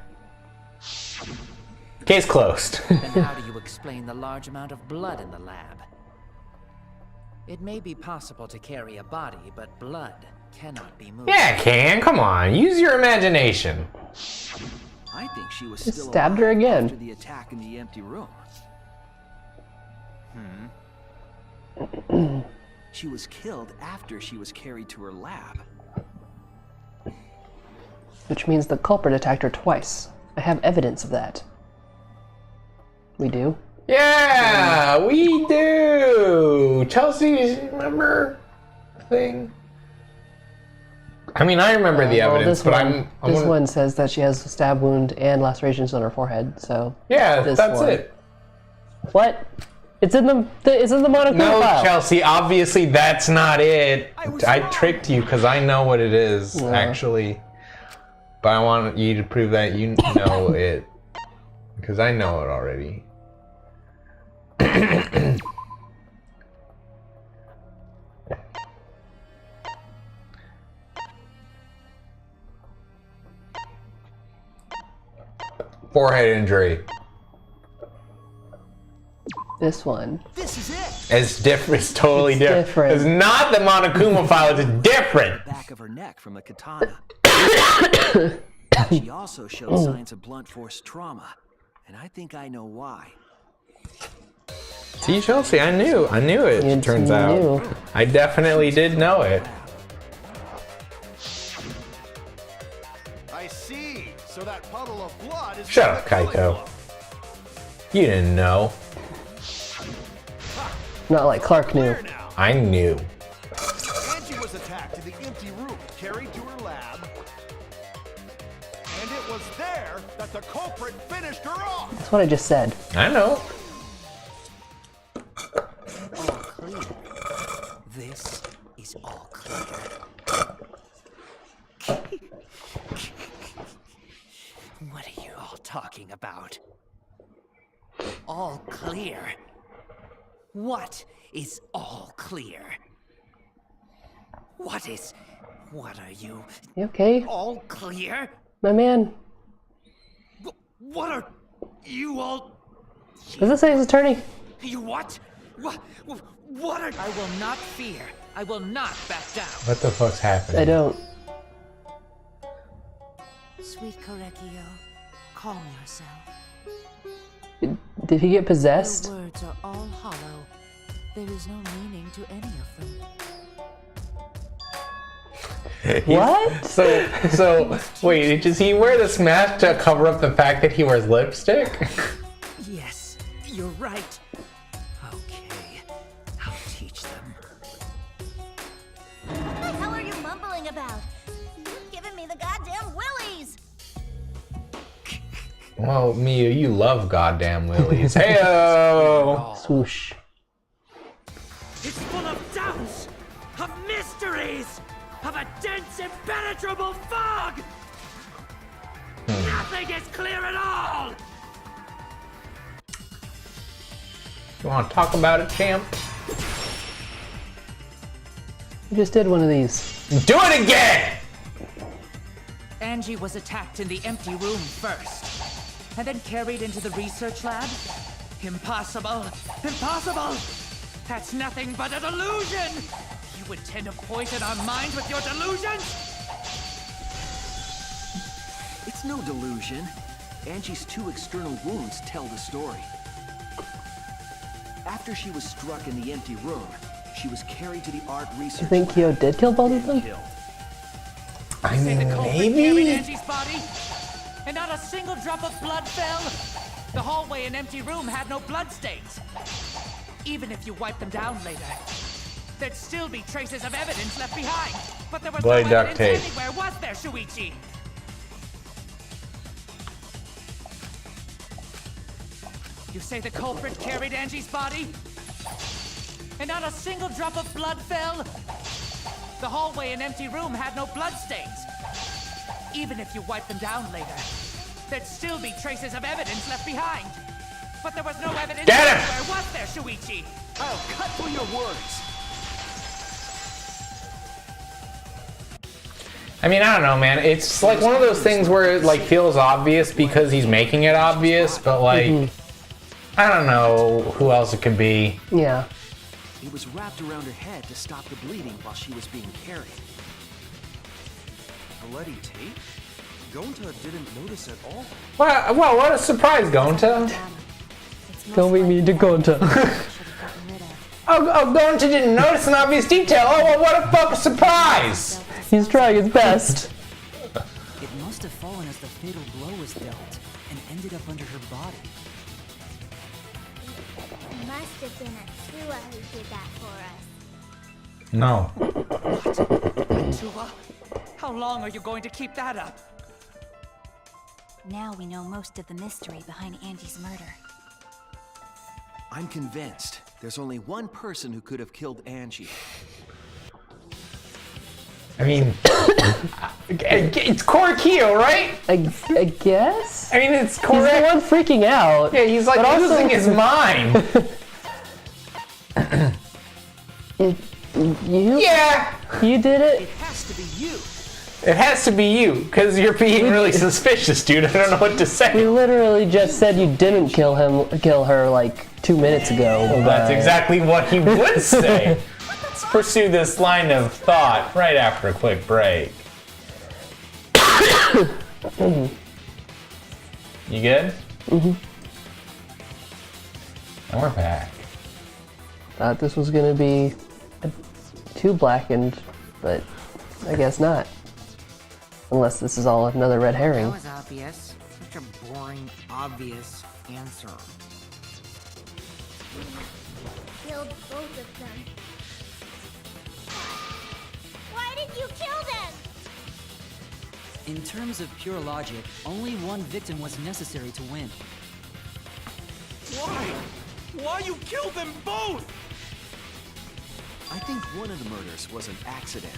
Case closed. Then how do you explain the large amount of blood in the lab? It may be possible to carry a body, but blood cannot be moved. Yeah, it can. Come on. Use your imagination. I think she was Just still stabbed her alive again. after the attack in the empty room. She was killed after she was carried to her lab. Which means the culprit attacked her twice. I have evidence of that. We do? Yeah, we do. Chelsea, remember the thing? I mean, I remember the evidence, but this one says that she has a stab wound and lacerations on her forehead. So yeah, that's it. What? It's in the Monokuma No, file. Chelsea, obviously that's not it. I tricked you because I know what it is, actually. But I want you to prove that you know it. Because I know it already. Forehead injury. This one. This is it! It's different. It's totally different. It's not the Monokuma file. It's different. Back of her neck from the katana. She also showed signs of blunt force trauma. And I think I know why. See, Chelsea, I knew it, You turns knew. out. I definitely did know it. I see. So that puddle of blood is Shut from up, the killing Kaito. blow. You didn't know. Not like Clark knew. Clear now. I knew. Angie was attacked in the empty room, carried to her lab. And it was there that the culprit finished her off. That's what I just said. I know. All clear. This is all clear. What are you all talking about? All clear? What is all clear? What are you? You okay? All clear? My man. What are you all? Does this say his attorney? You what? What are? I will not fear. I will not back down. What the fuck's happening? I don't. Sweet Korekio, calm yourself. Did he get possessed? Your words are all hollow. There is no meaning to any of them. What? So wait, does he wear this mask to cover up the fact that he wears lipstick? Yes, you're right. Okay, I'll teach them. What the hell are you mumbling about? You've given me the goddamn willies! Well, Mia, you love goddamn willies. Heyo! Swoosh. It's full of doubts, of mysteries, of a dense, impenetrable fog. Nothing is clear at all. You want to talk about it, champ? You just did one of these. Do it again! Angie was attacked in the empty room first, and then carried into the research lab? Impossible! Impossible! That's nothing but a delusion! You intend to poison our minds with your delusions? It's no delusion. Angie's 2 external wounds tell the story. After she was struck in the empty room, she was carried to the art research You think lab Kyo did kill both of and them? killed. I Say the mean, culprit carried maybe? Angie's body, and not a single drop of blood fell? The hallway and empty room had no bloodstains. Even if you wipe them down later, there'd still be traces of evidence left behind. But there was Bloody no duct evidence tape. anywhere, was there, Shuichi? You say the culprit carried Angie's body? And not a single drop of blood fell? The hallway and empty room had no bloodstains. Even if you wipe them down later, there'd still be traces of evidence left behind. But there was no evidence Get him! anywhere, was there, Shuichi? I'll cut through your words. I mean, I don't know, man. It's like one of those things where it like feels obvious because he's making it obvious, but like, I don't know who else it could be. Yeah. It was wrapped around her head to stop the bleeding while she was being carried. Bloody tape? Gonta didn't notice at all. Well, what a surprise, Gonta. It's most Don't make me likely to Gonta. should have gotten rid of. Oh, Gonta didn't notice an obvious detail. Oh, well, what a fucking surprise! He's trying his best. It must have fallen as the fatal blow was dealt and ended up under her body. It must have been Atua who did that for us. No. Tua, how long are you going to keep that up? Now we know most of the mystery behind Angie's murder. I'm convinced there's only one person who could have killed Angie. I mean, it's Korekio, right? I guess? I mean, it's He's the correct. one freaking out. Yeah, he's like But also- losing his mind. You? Yeah, You did it? It has to be you. it has to be you, because you're being really suspicious, dude. I don't know what to We say. literally just said you didn't kill her like 2 minutes ago. Well, that's exactly what he would say. Let's pursue this line of thought right after a quick break. You good? And we're back. Thought this was gonna be too blackened, but I guess not. Unless this is all another red herring. That was obvious. Such a boring, obvious answer. Killed both of them. Why did you kill them? In terms of pure logic, only one victim was necessary to win. Why? Why you killed them both? I think one of the murders was an accident.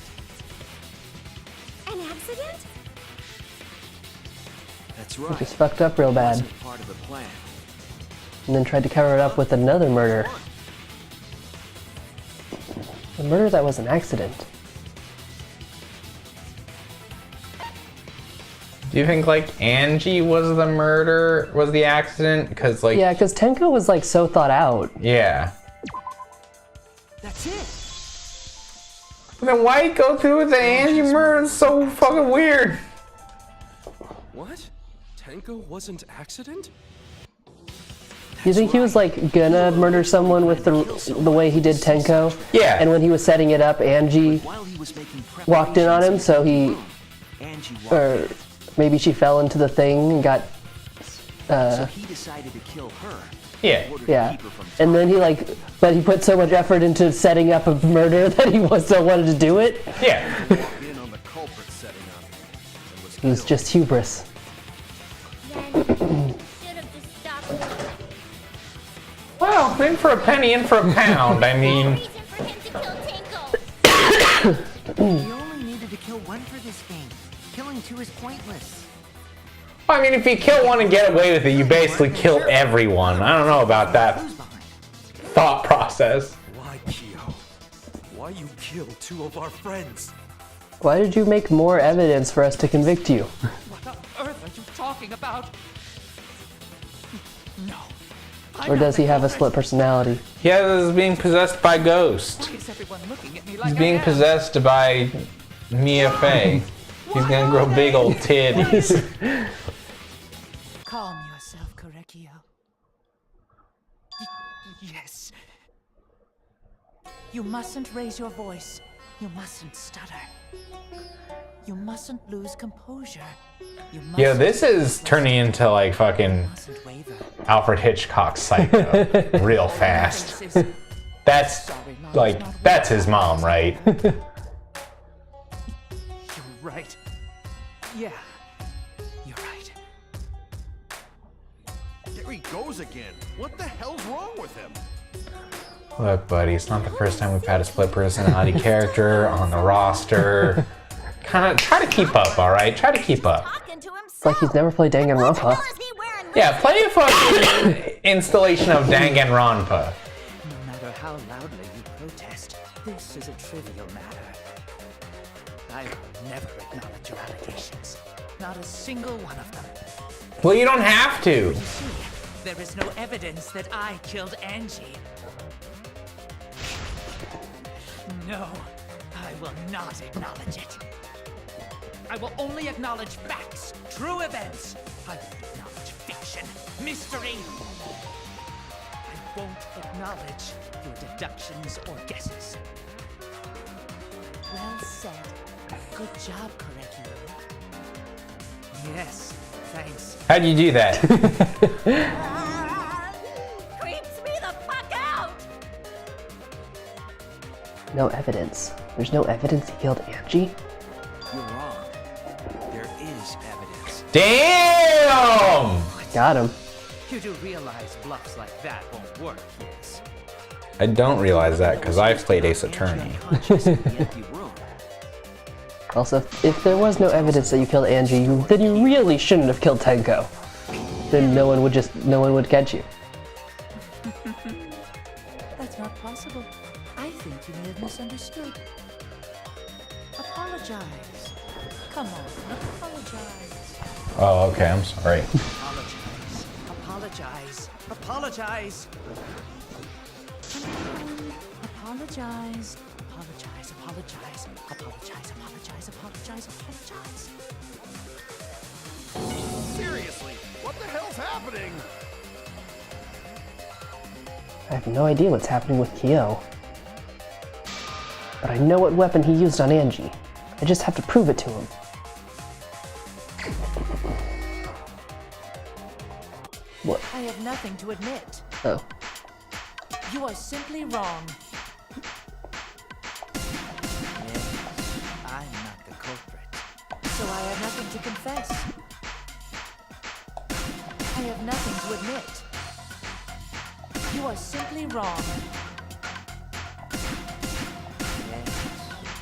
An accident? That's He right. just fucked up real It bad. wasn't part of the plan. And then tried to cover it up with another murder. A murder that was an accident. Do you think like Angie was the murder, was the accident? Because like, Yeah, because Tenko was like so thought out. yeah. That's it. But then why go through with the Angie murder? It's so fucking weird. What? Tenko wasn't accident? Do you think he was like gonna murder someone with the way he did Tenko? Yeah. And when he was setting it up, Angie While he was making walked in on him, so he, Angie walked or maybe she fell into the thing and got, so he decided to kill her. Yeah. in order to yeah. keep her from And then he like, but he put so much effort into setting up a murder that he still wanted to do it. Yeah. Walked in on the culprit setting up and was It was killed. just hubris. Then should have just stopped. Well, in for a penny, in for a pound. I mean, Reason for him to kill Tenko. We only needed to kill one for this game. Killing two is pointless. if you kill one and get away with it, you basically kill everyone. I don't know about that Who's behind? thought process. Why, Kyo? Why you killed two of our friends? Why did you make more evidence for us to convict you? What on earth are you talking about? No. Or does he have a split personality? Yeah, this is being possessed by Ghost. Why is everyone looking at me He's like being I am? possessed by Mia Fey. He's gonna grow big old titties. Calm yourself, Korekio. Yes. You mustn't raise your voice. You mustn't stutter. You mustn't lose composure. You mustn't Yo, this is turning into like fucking mustn't waver. Alfred Hitchcock Psycho real fast. That's like, that's his mom, right? You're right. Yeah. You're right. There he goes again. What the hell's wrong with him? Look, buddy, it's not the first time we've had a split personality character on the roster. Kind of try to keep up, all right? Try to keep up. Talking to himself. It's like he's never played Danganronpa. Is he wearing Yeah, play a fucking installation of Danganronpa. No matter how loudly you protest, this is a trivial matter. I will never acknowledge your allegations. Not a single one of them. Well, you don't have to. You see, there is no evidence that I killed Angie. No, I will not acknowledge it. I will only acknowledge facts, true events. I won't acknowledge fiction, mystery. I won't acknowledge your deductions or guesses. Well said. Good job, Korekio. Yes, thanks. How'd you do that? Creeps me the fuck out. No evidence. There's no evidence he killed Angie? You're wrong. There is evidence. Damn! Got him. You do realize bluffs like that won't work, yes? I don't realize that because I've played Ace Attorney. Unconscious in the empty room. Also, if there was no evidence that you killed Angie, then you really shouldn't have killed Tenko. Then no one would catch you. That's not possible. I think you may have misunderstood. Apologize. Come on, apologize. Oh, okay, I'm sorry. Apologize. Apologize. Apologize. Apologize. Apologize. Apologize. Apologize. Apologize. Apologize. Apologize. Seriously, what the hell's happening? I have no idea what's happening with Kyo. But I know what weapon he used on Angie. I just have to prove it to him. What? I have nothing to admit. Oh. You are simply wrong. Yes, I'm not the culprit. So I have nothing to confess. I have nothing to admit. You are simply wrong. Yes,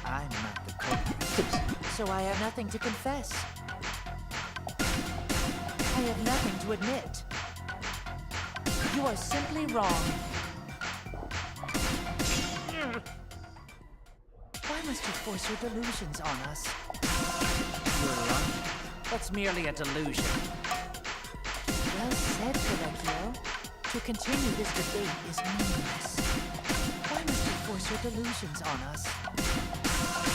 I'm not the culprit. So I have nothing to confess. I have nothing to admit. You are simply wrong. Why must you force your delusions on us? You're wrong. That's merely a delusion. Well said, Pinocchio. To continue this debate is meaningless. Why must you force your delusions on us?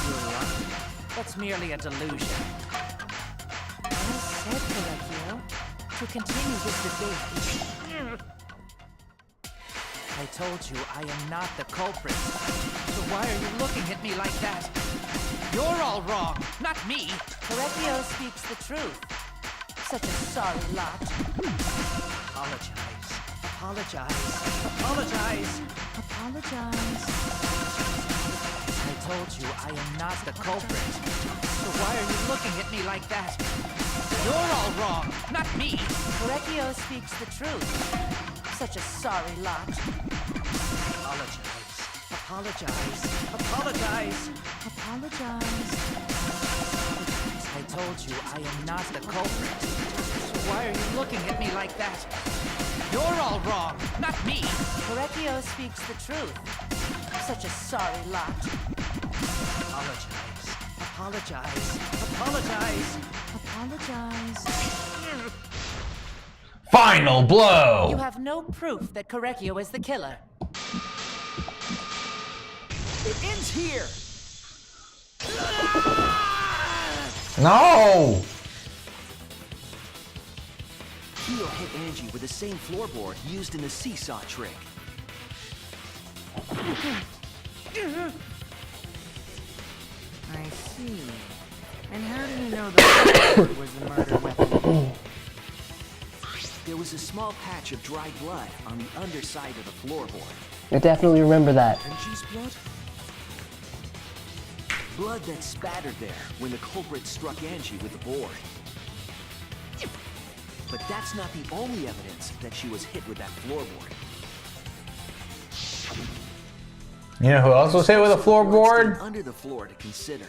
You're wrong. That's merely a delusion. Well said, Pinocchio. To continue this debate is... I told you I am not the culprit. So why are you looking at me like that? You're all wrong, not me. Correcchio speaks the truth. Such a sorry lot. Apologize. Apologize. Apologize. Apologize. I told you I am not the culprit. So why are you looking at me like that? You're all wrong, not me. Correcchio speaks the truth. Such a sorry lot. Apologize. Apologize. Apologize. Apologize. I told you I am not the culprit. So why are you looking at me like that? You're all wrong, not me. Correcchio speaks the truth. Such a sorry lot. Apologize. Apologize. Apologize. Apologize. Final blow! You have no proof that Correcchio is the killer. It ends here! No! Kyo hit Angie with the same floorboard used in the seesaw trick. I see. And how do you know the floorboard was the murder weapon? There was a small patch of dried blood on the underside of the floorboard. I definitely remember that. Angie's blood? Blood that spattered there when the culprit struck Angie with the board. But that's not the only evidence that she was hit with that floorboard. You know who else was hit with a floorboard? Under the floor to consider.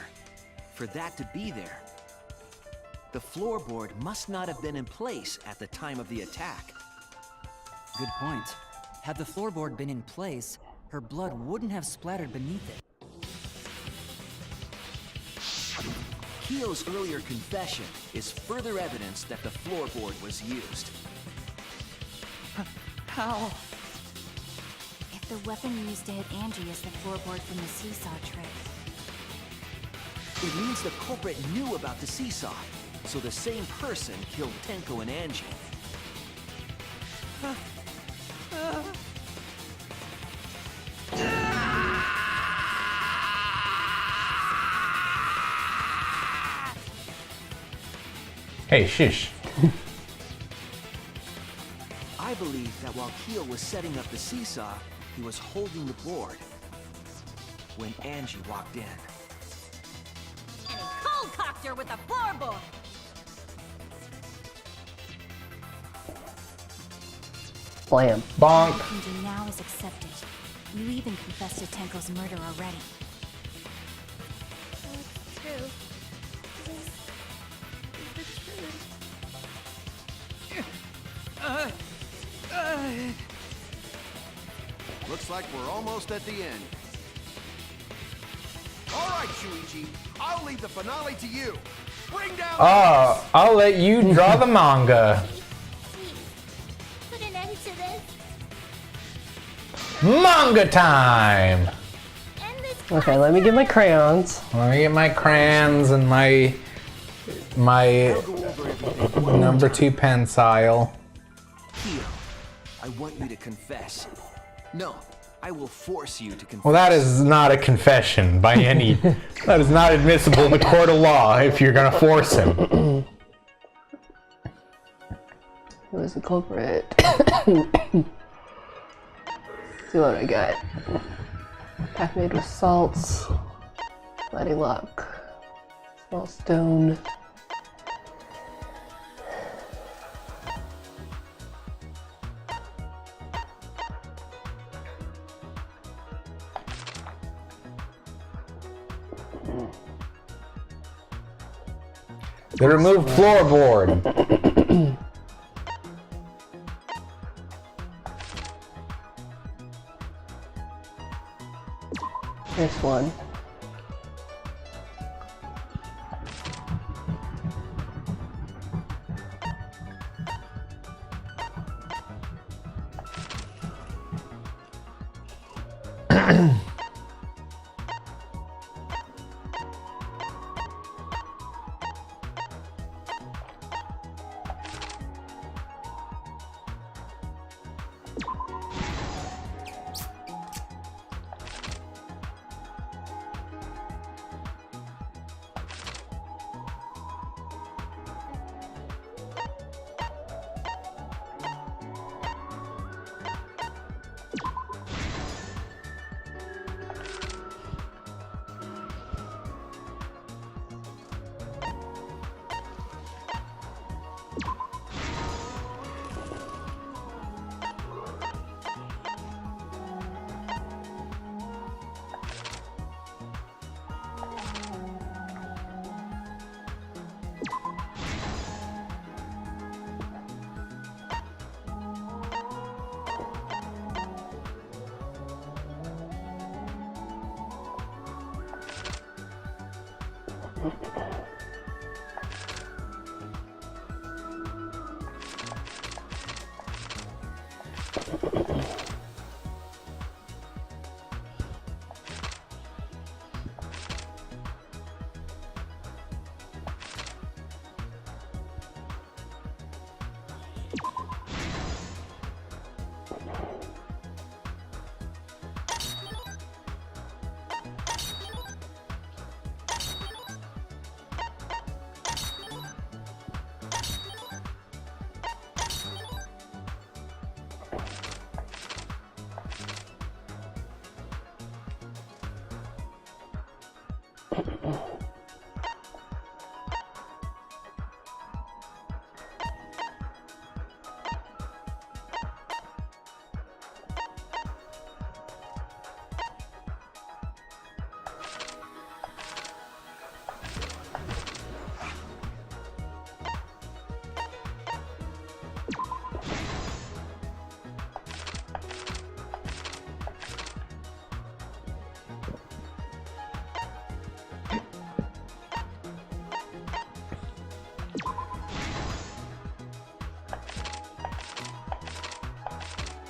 For that to be there, the floorboard must not have been in place at the time of the attack. Good point. Had the floorboard been in place, her blood wouldn't have splattered beneath it. Kyo's earlier confession is further evidence that the floorboard was used. How? If the weapon used to hit Angie is the floorboard from the seesaw trick. It means the culprit knew about the seesaw, so the same person killed Tenko and Angie. Hey, shush. I believe that while Kyo was setting up the seesaw, he was holding the board when Angie walked in. And he cold-cocked her with a floorboard. Blam. Bonk. What you can do now is accept it. You even confessed to Tenko's murder already. That's true. This is the truth. Looks like we're almost at the end. All right, Shuichi. I'll leave the finale to you. Bring down... I'll let you draw the manga. Please, put an end to this. Manga time! End this Okay, let me get my crayons. Let me get my crayons and my I'll go over everything one more number time. 2 pencil. Kyo, I want you to confess. No, I will force you to confess. Well, that is not a confession by any... that is not admissible in the court of law if you're gonna force him. Who is the culprit? See what I got. Pack made with salts. Mighty lock. Small stone. The removed floorboard. This one.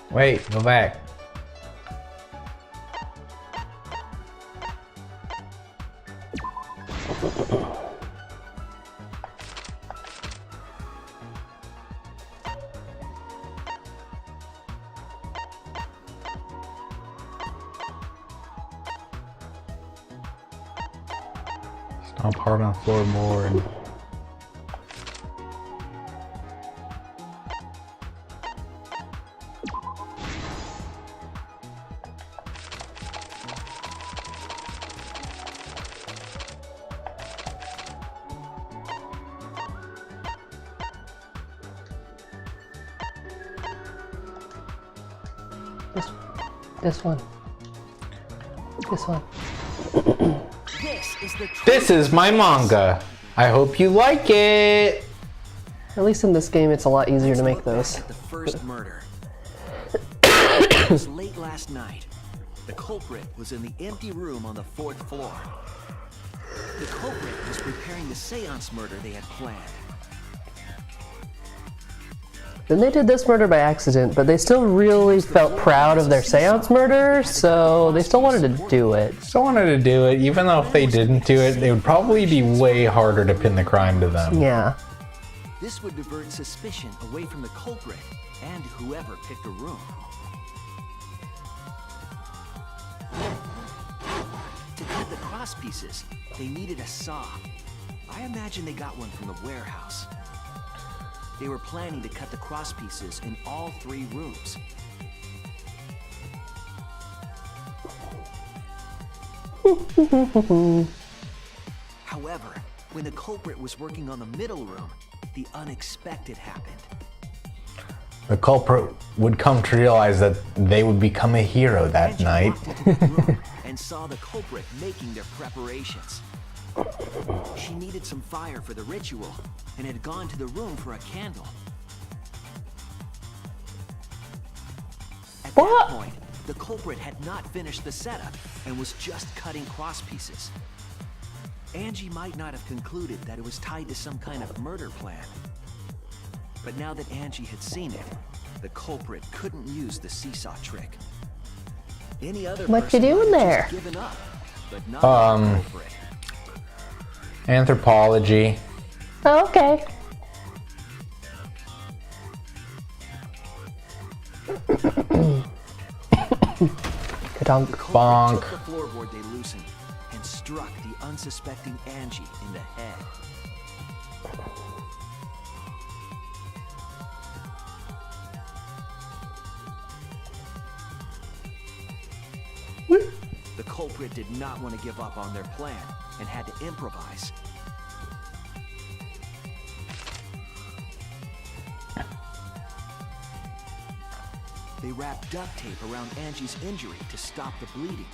Wait, go back. Stomp hard on floorboard. This one. This one. This is my manga. I hope you like it. At least in this game, it's a lot easier to make those. The first murder. It was late last night. The culprit was in the empty room on the 4th floor. The culprit was preparing the seance murder they had planned. Then they did this murder by accident, but they still really felt proud of their seance murder, so they still wanted to do it. Still wanted to do it, even though if they didn't do it, it would probably be way harder to pin the crime to them. Yeah. This would divert suspicion away from the culprit and whoever picked the room. cross pieces, they needed a saw. I imagine they got one from the warehouse. They were planning to cut the cross pieces in all 3 rooms. However, when the culprit was working on the middle room, the unexpected happened. The culprit would come to realize that they would become a hero that Angie night. walked into the room and saw the culprit making their preparations. She needed some fire for the ritual and had gone to the room for a candle. At that point, the culprit had not finished the setup and was just cutting cross pieces. Angie might not have concluded that it was tied to some kind of murder plan. But now that Angie had seen it, the culprit couldn't use the seesaw trick. Any other What you person doing might have there? just given up, but not the culprit. Anthropology. Oh, okay. Ka-dunk. The culprit Bonk. took the floorboard they loosened and struck the unsuspecting Angie in the head. The culprit did not want to give up on their plan and had to improvise. They wrapped duct tape around Angie's injury to stop the bleeding.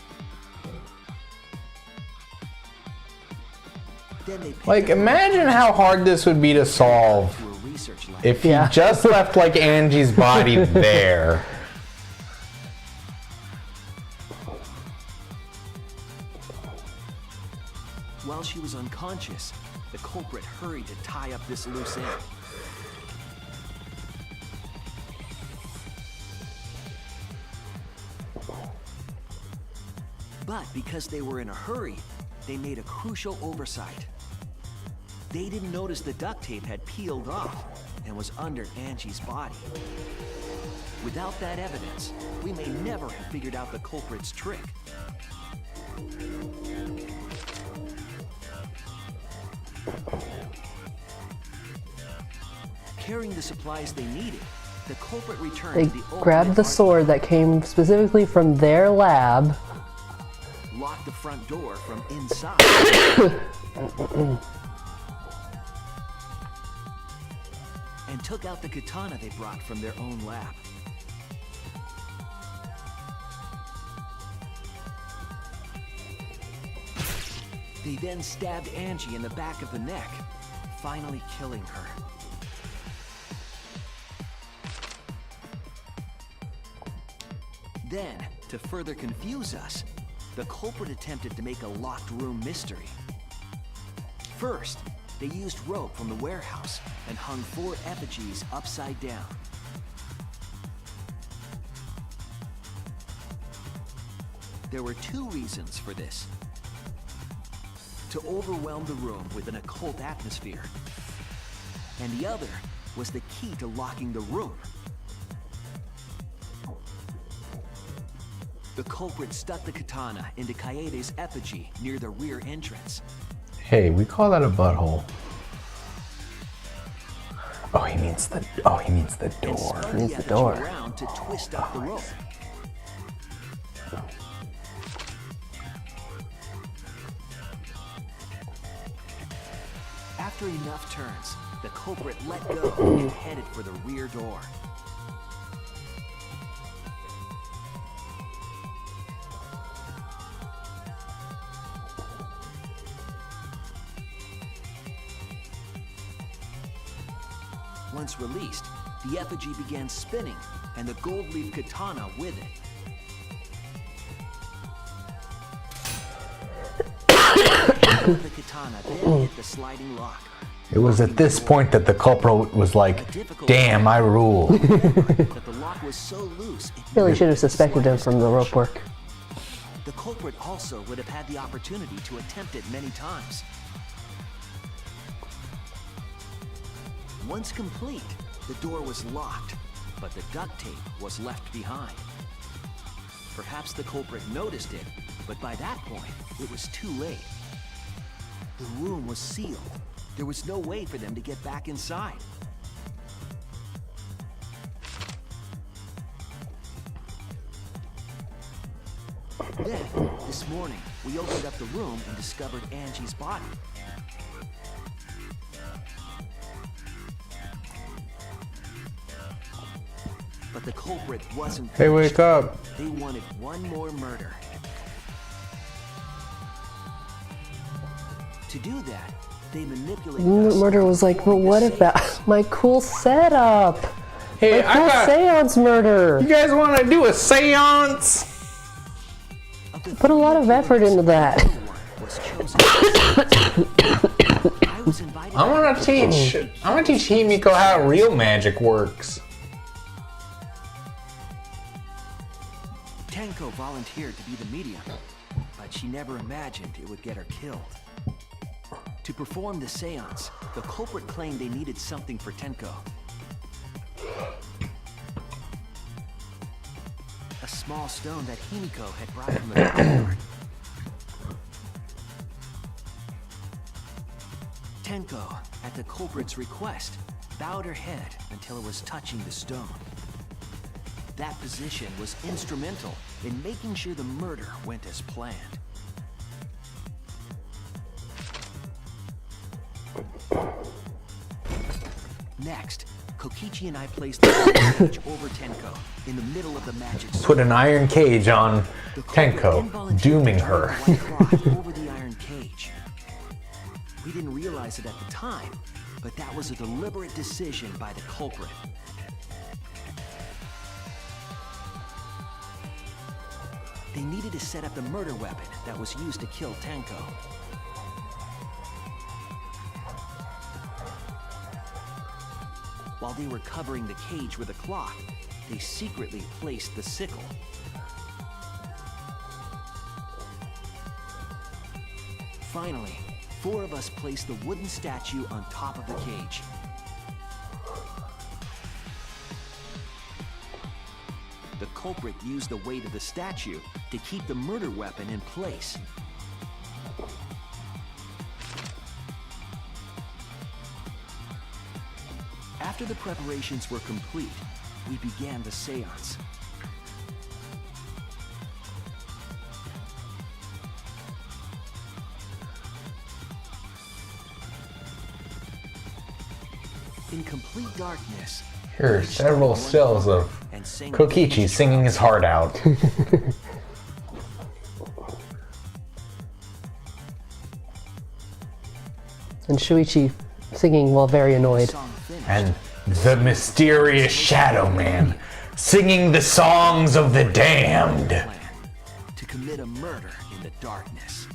Then they picked Like, up a imagine how hard this would be to solve to a research lab. if he just left like Angie's body there. While she was unconscious, the culprit hurried to tie up this loose end. But because they were in a hurry, they made a crucial oversight. They didn't notice the duct tape had peeled off and was under Angie's body. Without that evidence, we may never have figured out the culprit's trick. Carrying the supplies they needed, the culprit returned They to the grabbed the ultimate sword that came specifically from their lab. argument, locked the front door from inside, and took out the katana they brought from their own lab. They then stabbed Angie in the back of the neck, finally killing her. Then, to further confuse us, the culprit attempted to make a locked room mystery. First, they used rope from the warehouse and hung 4 effigies upside down. There were 2 reasons for this. To overwhelm the room with an occult atmosphere. And the other was the key to locking the room. The culprit stuck the katana into Kaede's effigy near the rear entrance. Hey, we call that a butthole. Oh, he means the door. And spun Needs the the effigy door. around to twist up the rope. After enough turns, the culprit let go and headed for the rear door. Once released, the effigy began spinning, and the gold leaf katana with it. The katana then hit the sliding lock. It was at this point that the culprit was like, damn, I rule. That the lock was so loose, it Really should have suspected him from the rope work. The culprit also would have had the opportunity to attempt it many times. Once complete, the door was locked, but the duct tape was left behind. Perhaps the culprit noticed it, but by that point, it was too late. The room was sealed. There was no way for them to get back inside. Then, this morning, we opened up the room and discovered Angie's body. But the culprit wasn't Hey, wake up. They wanted one more murder. To do that, they manipulated us. Murder was like, but what about my cool setup? Hey, My cool seance murder. You guys want to do a seance? Put a lot of effort into that. I'm gonna teach Himiko how real magic works. Tenko volunteered to be the medium, but she never imagined it would get her killed. To perform the seance, the culprit claimed they needed something for Tenko. A small stone that Himiko had brought from the backyard. Tenko, at the culprit's request, bowed her head until it was touching the stone. That position was instrumental in making sure the murder went as planned. Next, Kokichi and I placed the cage over Tenko in the middle of the magic circle. Put an iron cage on Tenko, dooming her. Over the iron cage. We didn't realize it at the time, but that was a deliberate decision by the culprit. They needed to set up the murder weapon that was used to kill Tenko. While they were covering the cage with a cloth, they secretly placed the sickle. Finally, 4 of us placed the wooden statue on top of the cage. The culprit used the weight of the statue to keep the murder weapon in place. After the preparations were complete, we began the seance. In complete darkness, Here are several stills of Kokichi singing his heart out. And Shuichi singing while very annoyed. And the mysterious Shadow Man singing the songs of the damned. To commit a murder in the darkness.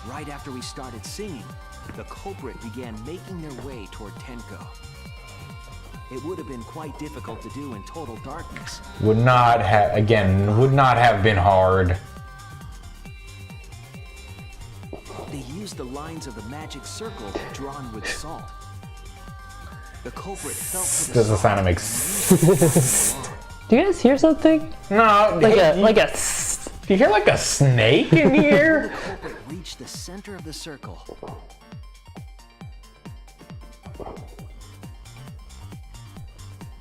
Right after we started singing, the culprit began making their way toward Tenko. It would have been quite difficult to do in total darkness. Would not have been hard. They used the lines of the magic circle drawn with salt. The culprit fell to the Doesn't salt sound make sense. Do you guys hear something? No, Like hey, a do you hear like a snake in The here? culprit reached the center of the circle.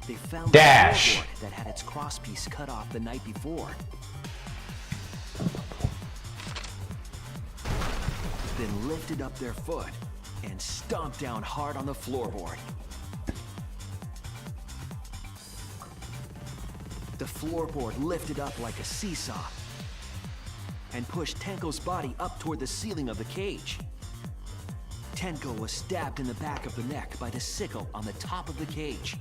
They found Dash. the floorboard that had its crosspiece cut off the night before. Then lifted up their foot and stomped down hard on the floorboard. The floorboard lifted up like a seesaw and pushed Tenko's body up toward the ceiling of the cage. Tenko was stabbed in the back of the neck by the sickle on the top of the cage.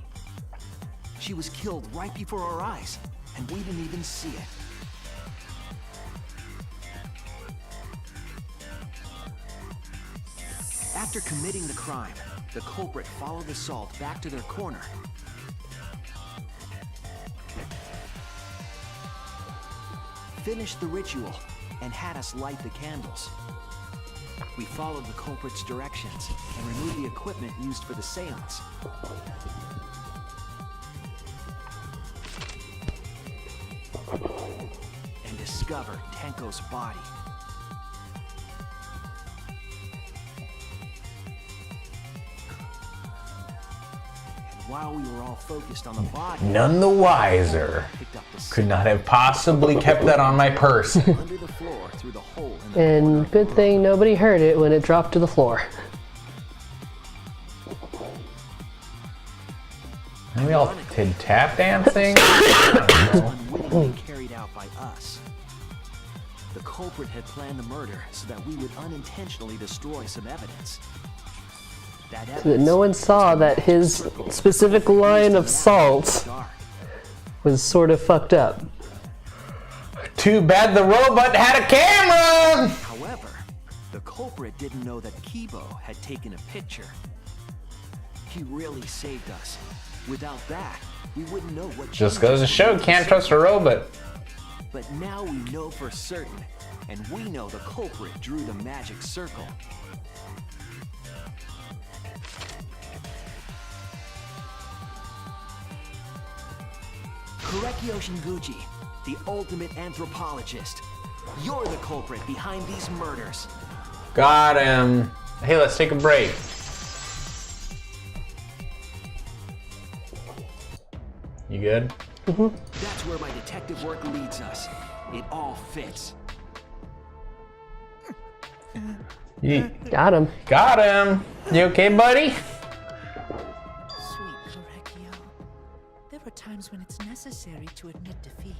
She was killed right before our eyes, and we didn't even see it. After committing the crime, the culprit followed the salt back to their corner. Finished the ritual and had us light the candles. We followed the culprit's directions and removed the equipment used for the seance. And discovered Tenko's body. And while we were all focused on the body, None the wiser. picked up the Could not have possibly kept that on my person. under the floor through the hole in the And good thing nobody heard it when it dropped to the floor. And we all did tap dancing? I don't know. unwittingly carried out by us. The culprit had planned the murder so that we would unintentionally destroy some evidence. That So that no one saw that his specific line of salt was sort of fucked up. Too bad the robot had a camera! However, the culprit didn't know that Kibo had taken a picture. He really saved us. Without that, we wouldn't know what Just goes to show, can't trust a robot. But now we know for certain, and we know the culprit drew the magic circle. Korekio Shinguchi, the ultimate anthropologist. You're the culprit behind these murders. Got him. Hey, let's take a break. You good? That's where my detective work leads us. It all fits. Got him. Got him. You okay, buddy? Sweet Korekio, there are times when it's necessary to admit defeat.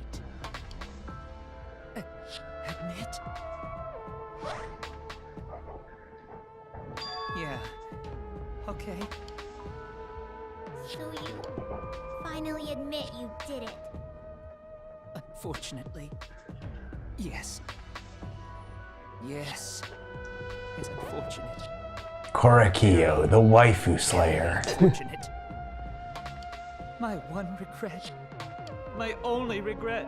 Admit? Yeah. Okay. So you finally admit you did it. Unfortunately. Yes. Yes. It's unfortunate. Korekio, the waifu slayer. Unfortunate. My one regret, my only regret,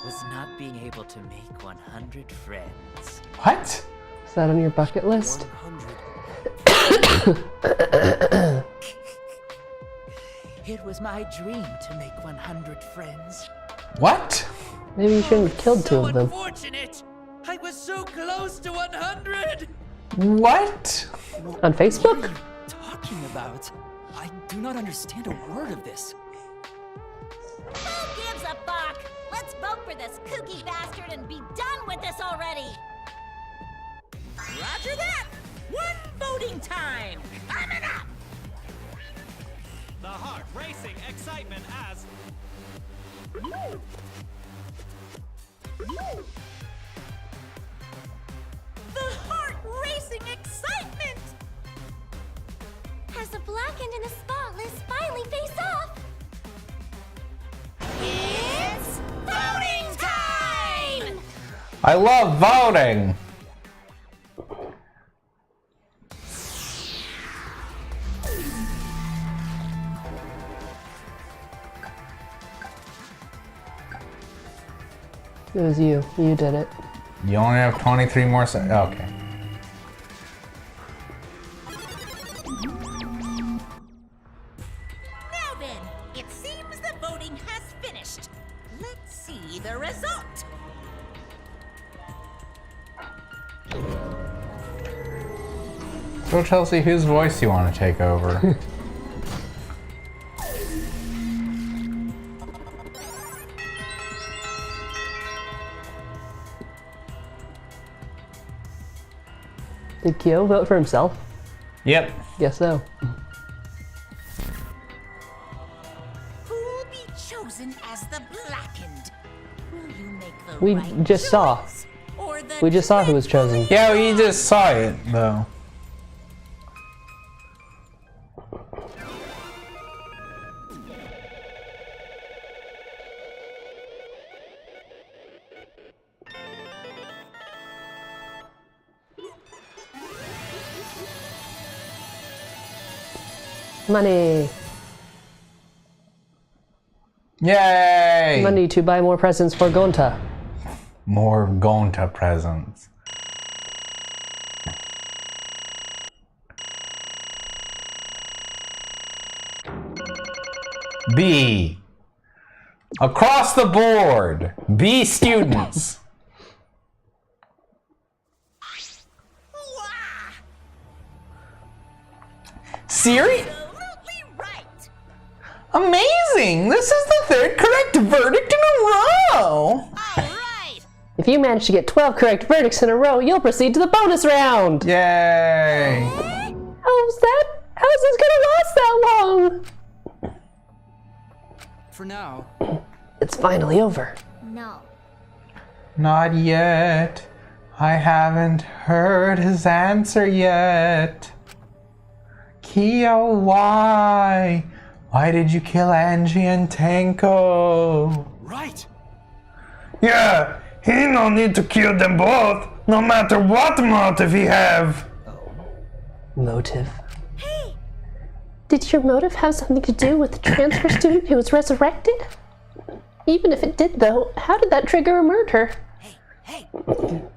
was not being able to make 100 friends. What? Is that on your bucket list? 100. It was my dream to make 100 friends. What? Maybe you shouldn't have killed two So of them. unfortunate! I was so close to 100! What? On Facebook? What are you talking about? I do not understand a word of this. Who gives a fuck? Let's vote for this kooky bastard and be done with this already. Roger that! One voting time! Coming up! The heart racing excitement as The heart-racing excitement! As the blackened and the spotless finally face off. It's voting time! I love voting. It was you. You did it. You only have 23 more seconds. Okay. Now then, it seems the voting has finished. Let's see the result. So Chelsea, whose voice do you want to take over? Did Kyo vote for himself? Yep. Guess so. Who'll be chosen as the blackened? Will you make the We right just saw. choice, or the We just saw who was chosen. Yeah, we just saw it though. Money. Yay! Money to buy more presents for Gonta. More Gonta presents. B. Across the board. B students. Siri? Absolutely right. Amazing! This is the third correct verdict in a row! All right. If you manage to get 12 correct verdicts in a row, you'll proceed to the bonus round! Yay! How's this gonna last that long? For now, It's finally over. No. Not yet. I haven't heard his answer yet. Kia, why? Why did you kill Angie and Tenko? Right! Yeah, he no need to kill them both, no matter what motive he have. Motive? Did your motive have something to do with the transfer student who was resurrected? Even if it did, though, how did that trigger a murder?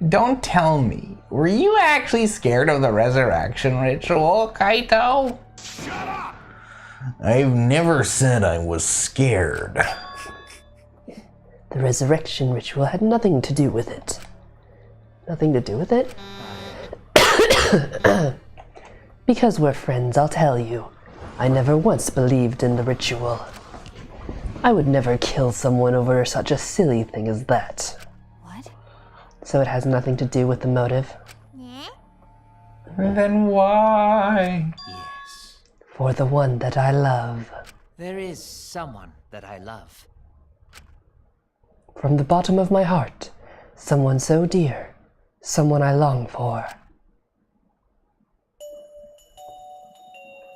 Don't tell me. Were you actually scared of the resurrection ritual, Kaito? Shut up! I've never said I was scared. The resurrection ritual had nothing to do with it. Nothing to do with it? Because we're friends, I'll tell you. I never once believed in the ritual. I would never kill someone over such a silly thing as that. What? So it has nothing to do with the motive? Then why? Yes. For the one that I love. There is someone that I love. From the bottom of my heart, someone so dear, someone I long for.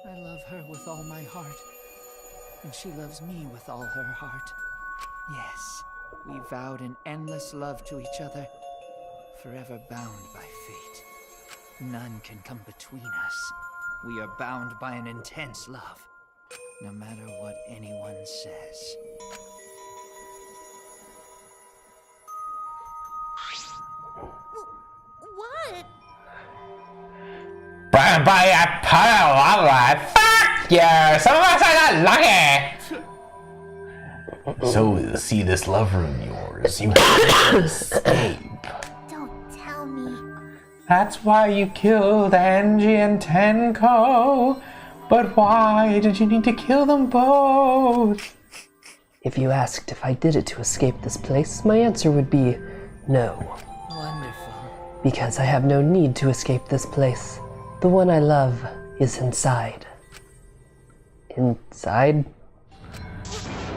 I love her with all my heart, and she loves me with all her heart. Yes, we vowed an endless love to each other, forever bound by fate. None can come between us. We are bound by an intense love, no matter what anyone says. What? Fuck you! Some of us are not lucky! So, see this lover of yours, you have to escape. Don't tell me. That's why you killed Angie and Tenko. But why did you need to kill them both? If you asked if I did it to escape this place, my answer would be no. Wonderful. Because I have no need to escape this place. The one I love is inside. Inside?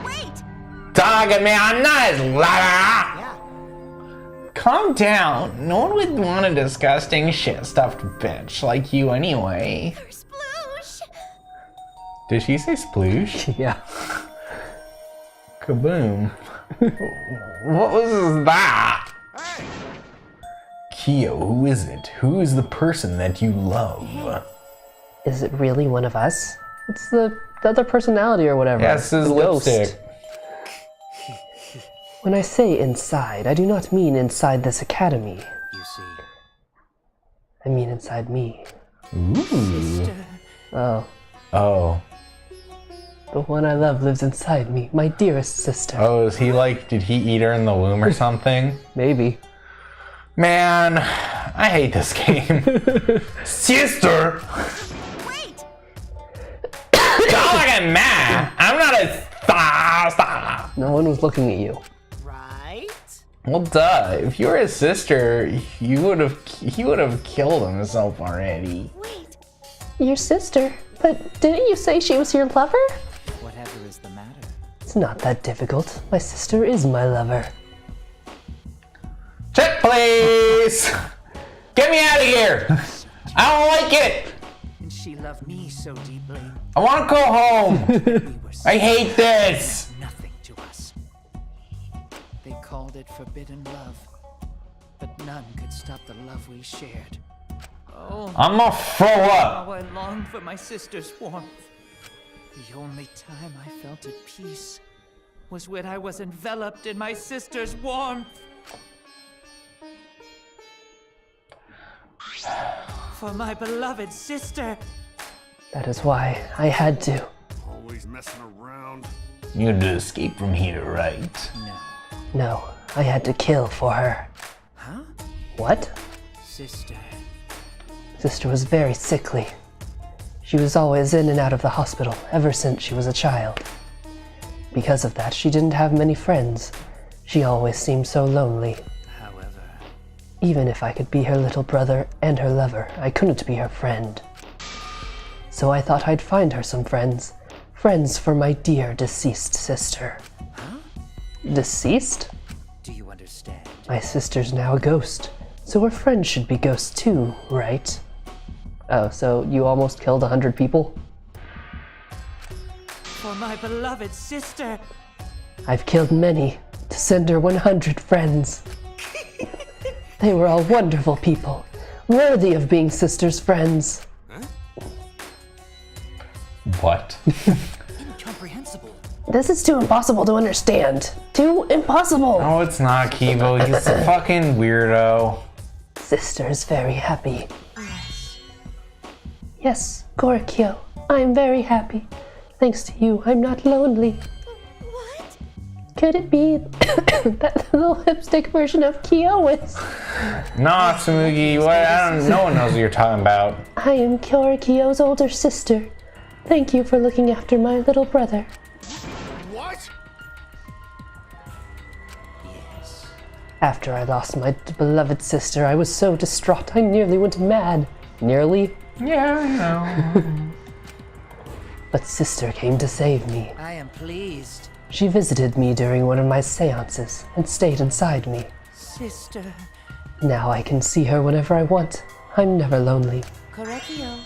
Wait! Dog me on nice lover! Calm down. No one would want a disgusting shit-stuffed bitch like you anyway. Sploosh! Did she say sploosh? Yeah. Kaboom. What was that? Kyo, who is it? Who is the person that you love? Is it really one of us? It's the other personality or whatever. Yes, his The ghost. lipstick. When I say inside, I do not mean inside this academy. You see. I mean inside me. Ooh. Oh. Oh. The one I love lives inside me, my dearest sister. Oh, is he like, did he eat her in the womb or something? Maybe. Man, I hate this game. Sister! Wait! Don't look at me! I'm not a star. No one was looking at you. Right? Well, duh. If you were his sister, he would have killed himself already. Wait! Your sister? But didn't you say she was your lover? Whatever is the matter? It's not that difficult. My sister is my lover. Check, please! Get me out of here! I don't like it! And she loved me so deeply. I want to go home! We were I hate this! nothing to us. They called it forbidden love, but none could stop the love we shared. Oh, I'm gonna throw up! how I longed for my sister's warmth. The only time I felt at peace was when I was enveloped in my sister's warmth. For my beloved sister. That is why I had to. Always always messing around. You had to escape from here, right? No, I had to kill for her. Huh? What? Sister. Sister was very sickly. She was always in and out of the hospital ever since she was a child. Because of that, she didn't have many friends. She always seemed so lonely. However, Even if I could be her little brother and her lover, I couldn't be her friend. So I thought I'd find her some friends. Friends for my dear deceased sister. huh? Deceased? Do you understand? My sister's now a ghost, so her friends should be ghosts too, right? Oh, so you almost killed 100 people? For my beloved sister. I've killed many to send her 100 friends. They were all wonderful people, worthy of being sister's friends. What? Incomprehensible. This is too impossible to understand. Too impossible! Oh, it's not Kibo. He's a fucking weirdo. Sister's very happy. Yes, Gorkyo, I'm very happy. Thanks to you, I'm not lonely. What? Could it be that little lipstick version of Kyo is? Nah, Tsumugi, what? No one knows what you're talking about. I am Gorkyo's older sister. Thank you for looking after my little brother. What? Yes. After I lost my beloved sister, I was so distraught I nearly went mad. Nearly? Yeah, I know. But sister came to save me. I am pleased. She visited me during one of my seances and stayed inside me. Sister. Now I can see her whenever I want. I'm never lonely. Correcchio.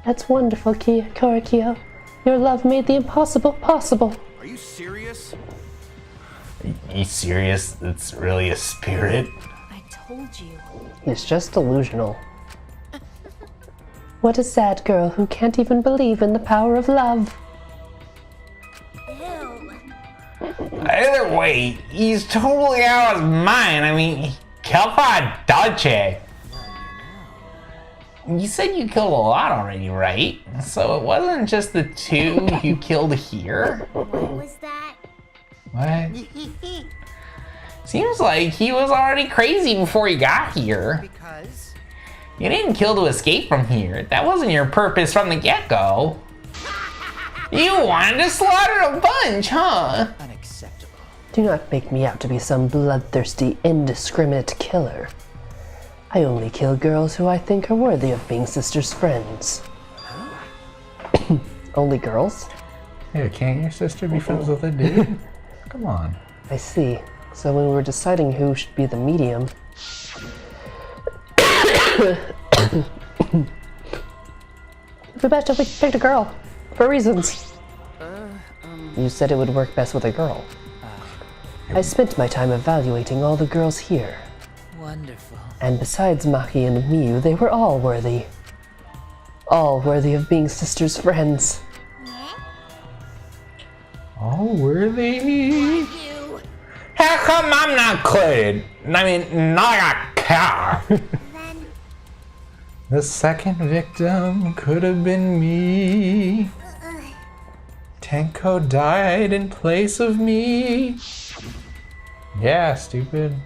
That's wonderful, Gorkyo. Your love made the impossible possible. Are you serious? You serious? It's really a spirit? I told you. It's just delusional. What a sad girl who can't even believe in the power of love. Ew. Either way, he's totally out of his mind. I mean, Kelpa Dolce. You said you killed a lot already, right? So it wasn't just the two you killed here? What was that? What? Seems like he was already crazy before he got here. Because You didn't kill to escape from here. That wasn't your purpose from the get-go. You wanted to slaughter a bunch, huh? Unacceptable. Do not make me out to be some bloodthirsty, indiscriminate killer. I only kill girls who I think are worthy of being sister's friends. Only girls? Yeah, can't your sister be friends with a dude? Come on. I see. So when we were deciding who should be the medium... we picked a girl. For reasons. You said it would work best with a girl. I spent my time evaluating all the girls here. Wonderful. And besides Maki and Miyu, they were all worthy. All worthy of being sisters' friends. All worthy? You. How come I'm not included? I mean, not a car. Then The second victim could have been me. Tenko died in place of me. Yeah, stupid.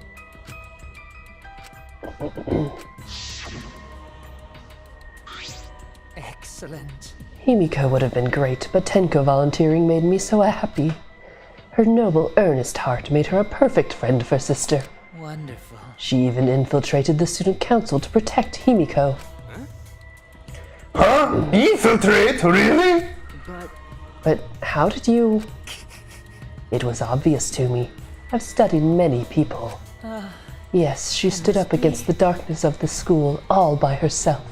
Excellent. Himiko would have been great, but Tenko volunteering made me so happy. Her noble, earnest heart made her a perfect friend for sister. Wonderful. She even infiltrated the student council to protect Himiko. Huh? Infiltrate? Really? But how did you... It was obvious to me. I've studied many people. Yes, she stood up against the darkness of the school all by herself.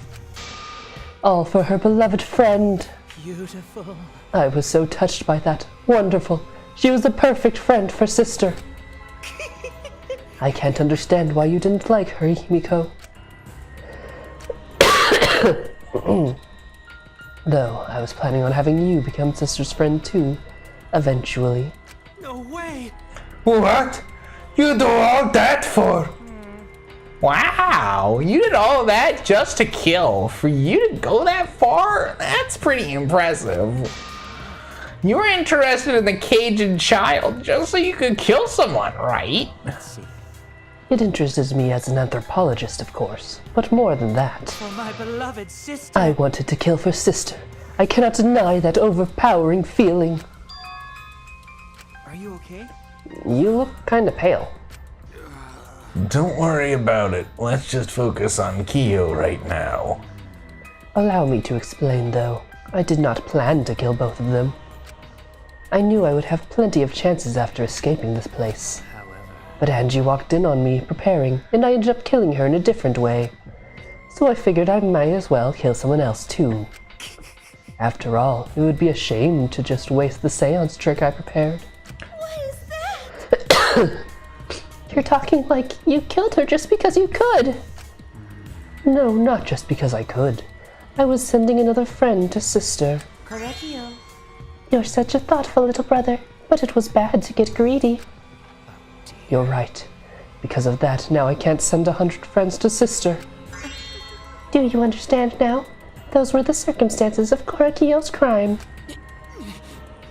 All for her beloved friend. Beautiful. I was so touched by that. Wonderful. She was the perfect friend for sister. I can't understand why you didn't like her, Himiko. Though, I was planning on having you become sister's friend too, eventually. No way! What? You do all that for? Wow, you did all that just to kill. For you to go that far, that's pretty impressive. You were interested in the caged child just so you could kill someone, right? Let's see. It interested me as an anthropologist, of course, but more than that. For my beloved sister. I wanted to kill for sister. I cannot deny that overpowering feeling. Are you okay? You look kinda pale. Don't worry about it. Let's just focus on Kyo right now. Allow me to explain, though. I did not plan to kill both of them. I knew I would have plenty of chances after escaping this place. But Angie walked in on me, preparing, and I ended up killing her in a different way. So I figured I might as well kill someone else, too. After all, it would be a shame to just waste the seance trick I prepared. What is that? You're talking like you killed her just because you could. No, not just because I could. I was sending another friend to sister. Correctio. You're such a thoughtful little brother, but it was bad to get greedy. You're right. Because of that, now I can't send 100 friends to sister. Do you understand now? Those were the circumstances of Korakio's crime.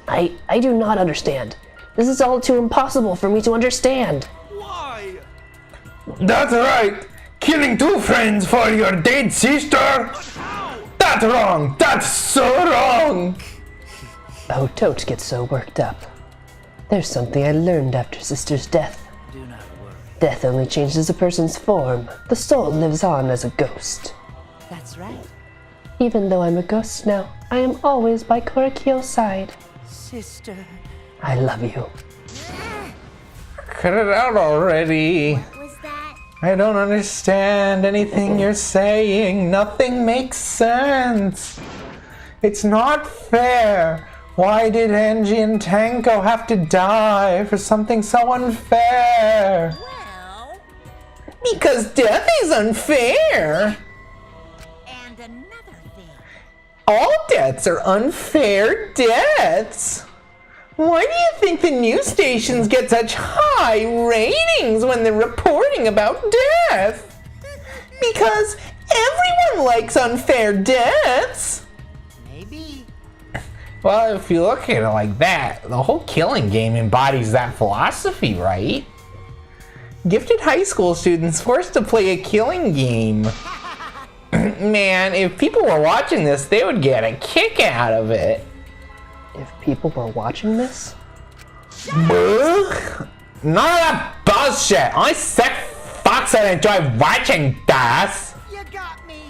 I do not understand. This is all too impossible for me to understand. Why? That's right! Killing 2 friends for your dead sister? That's wrong! That's so wrong! Oh, don't get so worked up. There's something I learned after sister's death. Do not worry. Death only changes a person's form. The soul lives on as a ghost. That's right. Even though I'm a ghost now, I am always by Korakio's side. Sister. I love you. Cut it out already. What was that? I don't understand anything you're saying. Nothing makes sense. It's not fair. Why did Angie and Tanko have to die for something so unfair? Well, Because death is unfair. and another thing. All deaths are unfair deaths. Why do you think the news stations get such high ratings when they're reporting about death? Because everyone likes unfair deaths. Maybe. Well, if you look at it like that, the whole killing game embodies that philosophy, right? Gifted high school students forced to play a killing game. Man, if people were watching this, they would get a kick out of it. If people were watching this? Ugh. None of that bullshit. Only sick fucks that enjoy watching this. You got me.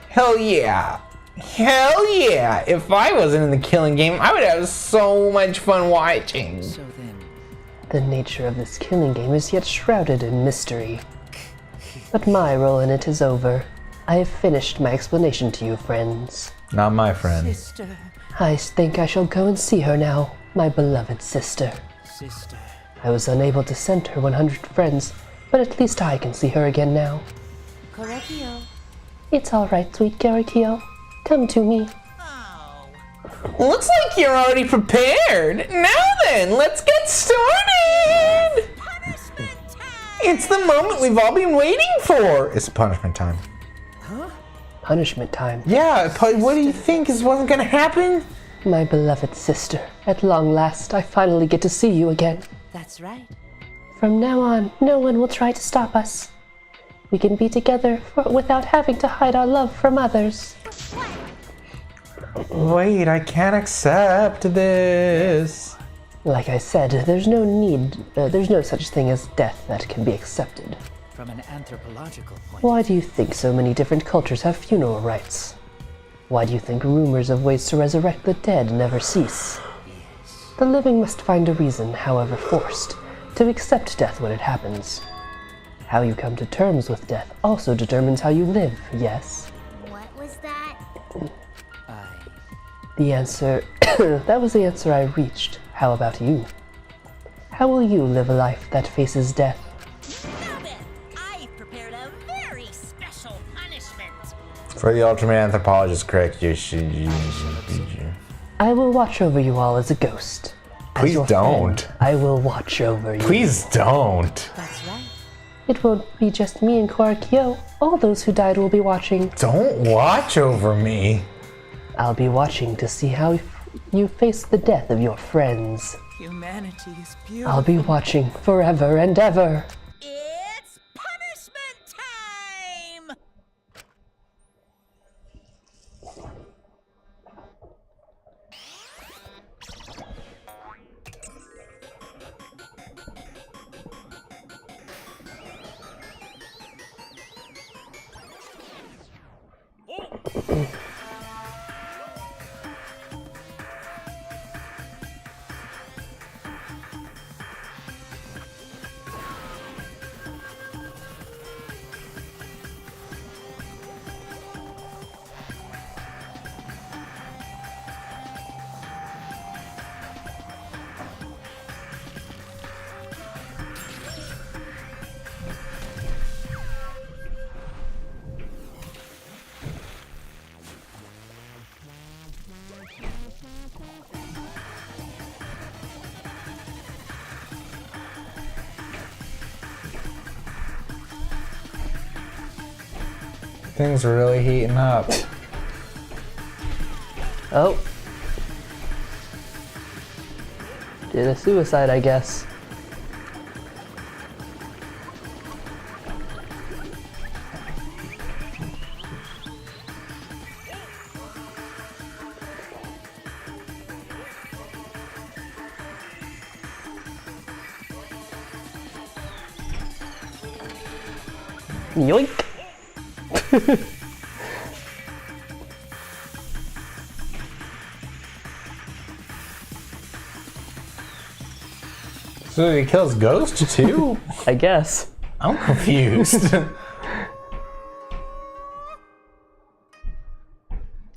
Hell yeah. Hell yeah. If I wasn't in the killing game, I would have so much fun watching. So then, The nature of this killing game is yet shrouded in mystery. But my role in it is over. I have finished my explanation to you, friends. Not my friend. Sister. I think I shall go and see her now, my beloved sister. sister. I was unable to send her 100 friends, but at least I can see her again now. Correctio. It's all right, sweet Korakio. Come to me. Oh. Looks like you're already prepared. Now then, let's get started. Punishment time. It's the moment we've all been waiting for. It's punishment time. Punishment time. Yeah, what do you think wasn't gonna happen? My beloved sister, at long last, I finally get to see you again. That's right. From now on, no one will try to stop us. We can be together without having to hide our love from others. Wait, I can't accept this. Like I said, there's no such thing as death that can be accepted. From an anthropological point. Why do you think so many different cultures have funeral rites? Why do you think rumors of ways to resurrect the dead never cease? The living must find a reason, however forced, to accept death when it happens. How you come to terms with death also determines how you live, yes? What was that? The answer... that was the answer I reached. How about you? How will you live a life that faces death? Now then, I've prepared a very special punishment. For the ultimate anthropologist, correct? I will watch over you all as a ghost. As Please your don't. friend, I will watch over you. Please don't. That's right. It won't be just me and Korakio. All those who died will be watching. Don't watch over me. I'll be watching to see how You faced the death of your friends. Humanity is beautiful. I'll be watching forever and ever. It's punishment time! Things are really heating up. Oh. Did a suicide, I guess. Yoink! So he kills Ghost too? I guess. I'm confused.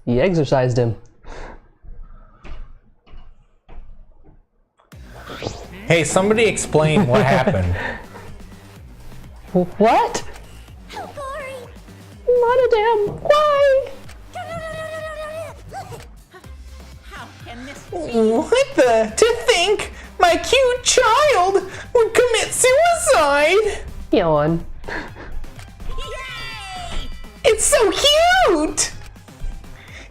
He exorcised him. Hey, somebody explain what happened. What? Monodam, why? How can this What the? To think my cute child would commit suicide? Yawn. Yay! It's so cute!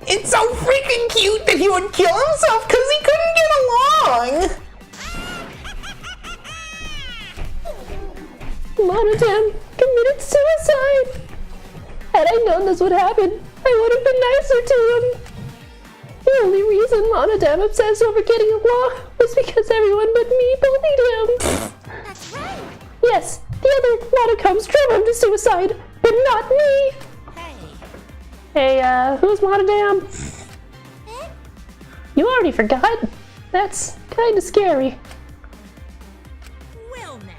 It's so freaking cute that he would kill himself because he couldn't get along! Monodam committed suicide! Had I known this would happen, I would have been nicer to him. The only reason Monodam obsessed over getting along was because everyone but me bullied him. That's right. Yes, the other Monocums drove him to suicide, but not me. Hey, who's Monodam? You already forgot? That's kinda scary. Well now.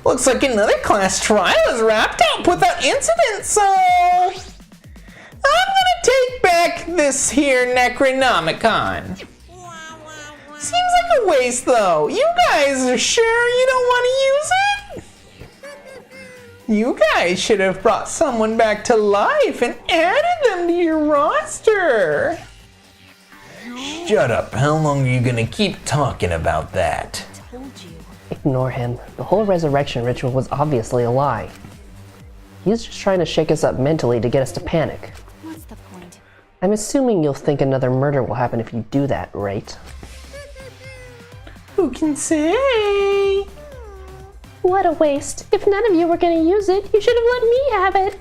Looks like another class trial is wrapped up without incident, so I'm gonna take back this here Necronomicon. Seems like a waste though. You guys are sure you don't want to use it? You guys should have brought someone back to life and added them to your roster. Shut up. How long are you gonna keep talking about that? Ignore him. The whole resurrection ritual was obviously a lie. He's just trying to shake us up mentally to get us to panic. What's the point? I'm assuming you'll think another murder will happen if you do that, right? Who can say? What a waste. If none of you were gonna use it, you should have let me have it.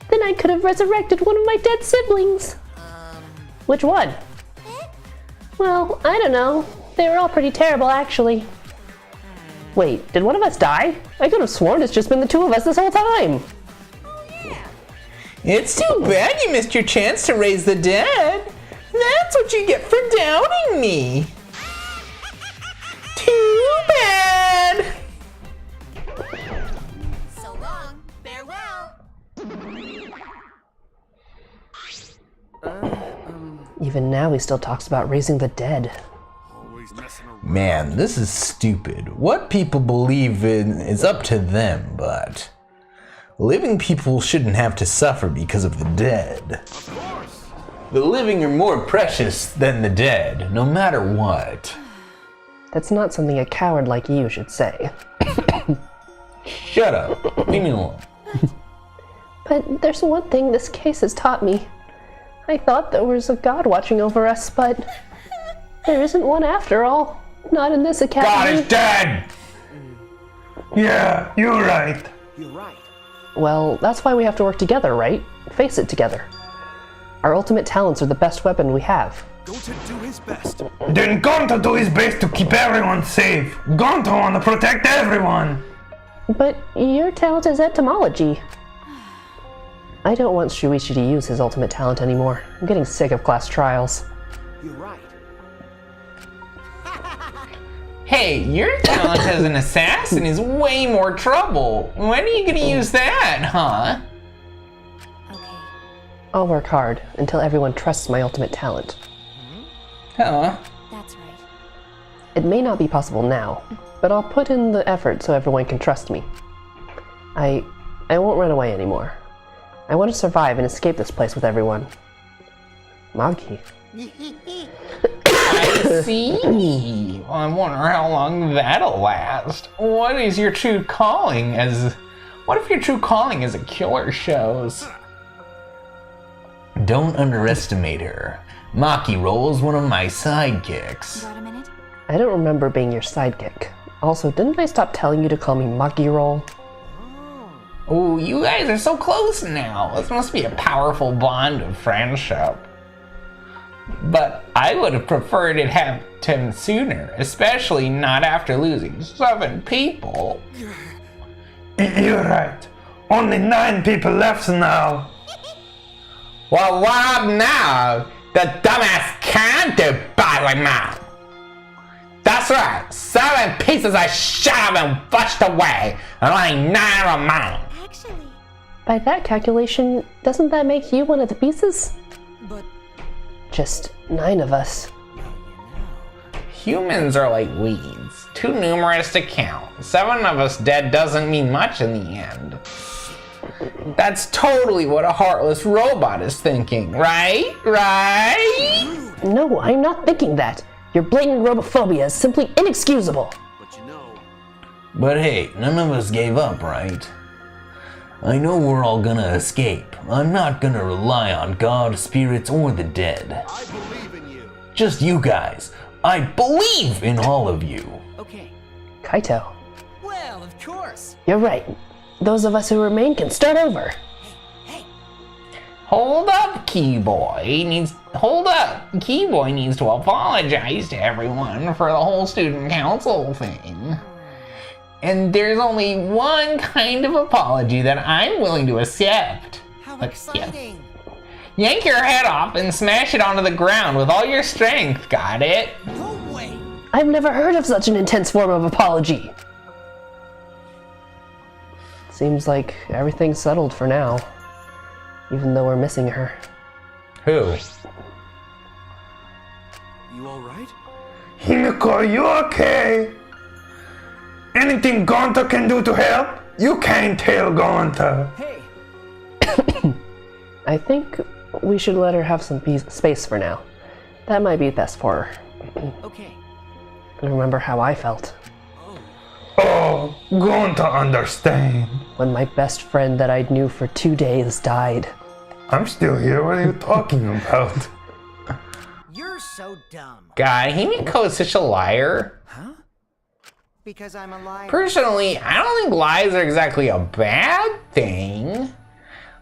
Then I could have resurrected one of my dead siblings. Which one? Well, I don't know. They were all pretty terrible, actually. Wait, did one of us die? I could have sworn it's just been the two of us this whole time. It's too bad you missed your chance to raise the dead. That's what you get for doubting me. Too bad. So long. Farewell. Even now he still talks about raising the dead. Man, this is stupid. What people believe in is up to them, but living people shouldn't have to suffer because of the dead. Of course. The living are more precious than the dead, no matter what. That's not something a coward like you should say. Shut up. Leave me alone. But there's one thing this case has taught me. I thought there was a god watching over us, but there isn't one after all. Not in this academy. God is dead! Yeah, you're right. You're right. Well, that's why we have to work together, right? Face it together. Our ultimate talents are the best weapon we have. Gonta do his best. Then Gonta do his best to keep everyone safe. Gonta want to protect everyone. But your talent is etymology. I don't want Shuichi to use his ultimate talent anymore. I'm getting sick of class trials. You're right. Hey, your talent as an assassin is way more trouble. When are you gonna use that, huh? Okay. I'll work hard until everyone trusts my ultimate talent. Huh? That's right. It may not be possible now, but I'll put in the effort so everyone can trust me. I won't run away anymore. I want to survive and escape this place with everyone. Magi. I see. I wonder how long that'll last. What if your true calling as a killer shows? Don't underestimate her. Maki Roll's one of my sidekicks. Got a minute? I don't remember being your sidekick. Also, didn't I stop telling you to call me Maki Roll? Oh, you guys are so close now. This must be a powerful bond of friendship. But I would have preferred it happened sooner, especially not after losing 7 people. You're right. Only 9 people left now. Well, what up now? The dumbass can't do badly now. That's right. 7 pieces I shot up and flushed away, and only 9 remain. Actually, By that calculation, doesn't that make you one of the pieces? But Just 9 of us. Humans are like weeds, too numerous to count. 7 of us dead doesn't mean much in the end. That's totally what a heartless robot is thinking, right? Right? No, I'm not thinking that. Your blatant robophobia is simply inexcusable. But you know, But hey, none of us gave up, right? I know we're all gonna escape. I'm not gonna rely on God, spirits, or the dead. I believe in you. Just you guys. I believe in all of you. okay. Kaito, Well, of course. you're right. Those of us who remain can start over. Hold up, Keyboy needs to apologize to everyone for the whole student council thing. And there's only one kind of apology that I'm willing to accept. How Like, exciting! Yank your head off and smash it onto the ground with all your strength, got it? No way. I've never heard of such an intense form of apology. Seems like everything's settled for now, even though we're missing her. Who? You all right? Himiko, you okay? Anything Gonta can do to help? You can't tell Gonta. Hey, I think we should let her have some space for now. That might be best for her. okay. And remember how I felt Oh, Gonta understand. when my best friend that I knew for 2 days died. I'm still here. What are you talking about? You're so dumb. God, Himiko is such a liar. Because I'm a liar. Personally, I don't think lies are exactly a bad thing.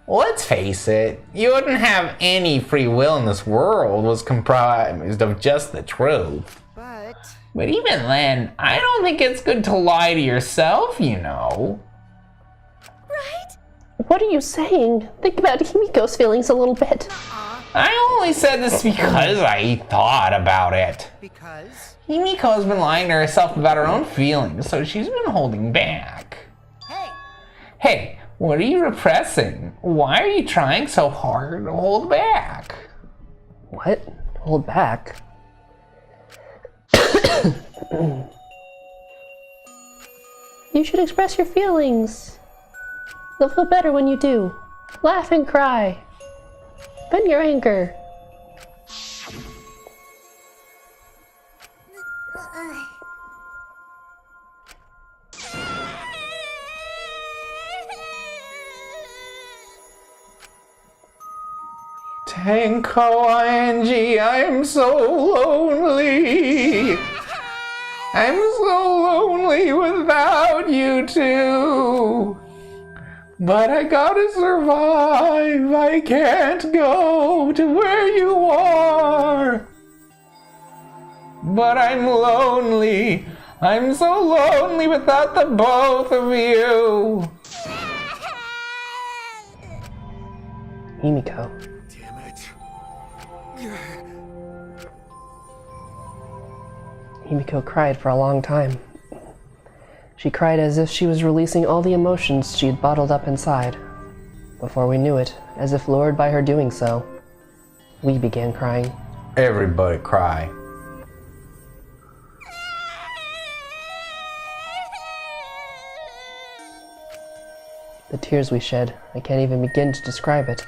Let's face it, you wouldn't have any free will in this world was comprised of just the truth. But even then, I don't think it's good to lie to yourself, you know. right? What are you saying? Think about Himiko's feelings a little bit. I only said this because I thought about it. Because? Himiko has been lying to herself about her own feelings, so she's been holding back. Hey! Hey, what are you repressing? Why are you trying so hard to hold back? What? Hold back? You should express your feelings. They'll feel better when you do. Laugh and cry. Vent your anger. Tenko, Angie, I am so lonely. I'm so lonely without you two. But I gotta survive. I can't go to where you are. But I'm lonely. I'm so lonely without the both of you. Himiko. Damn it. Himiko cried for a long time. She cried as if she was releasing all the emotions she'd bottled up inside. Before we knew it, as if lured by her doing so, we began crying. Everybody cry. The tears we shed, I can't even begin to describe it.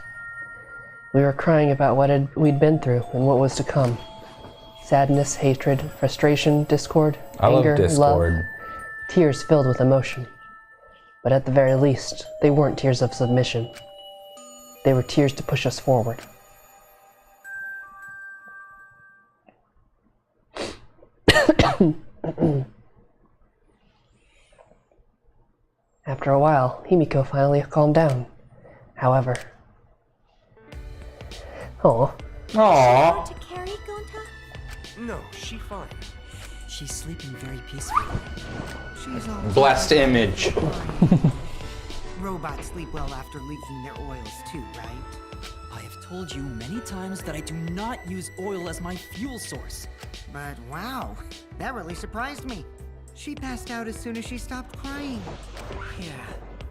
We were crying about what we'd been through and what was to come. Sadness, hatred, frustration, discord, anger, love discord. love. Tears filled with emotion. But at the very least, they weren't tears of submission. They were tears to push us forward. After a while, Himiko finally calmed down. However... Oh. Aww. To carry, Gonta? No, she fine. She's sleeping very peacefully. She's all Blessed image. Robots sleep well after leaking their oils too, right? I have told you many times that I do not use oil as my fuel source. But wow, that really surprised me. She passed out as soon as she stopped crying. Yeah,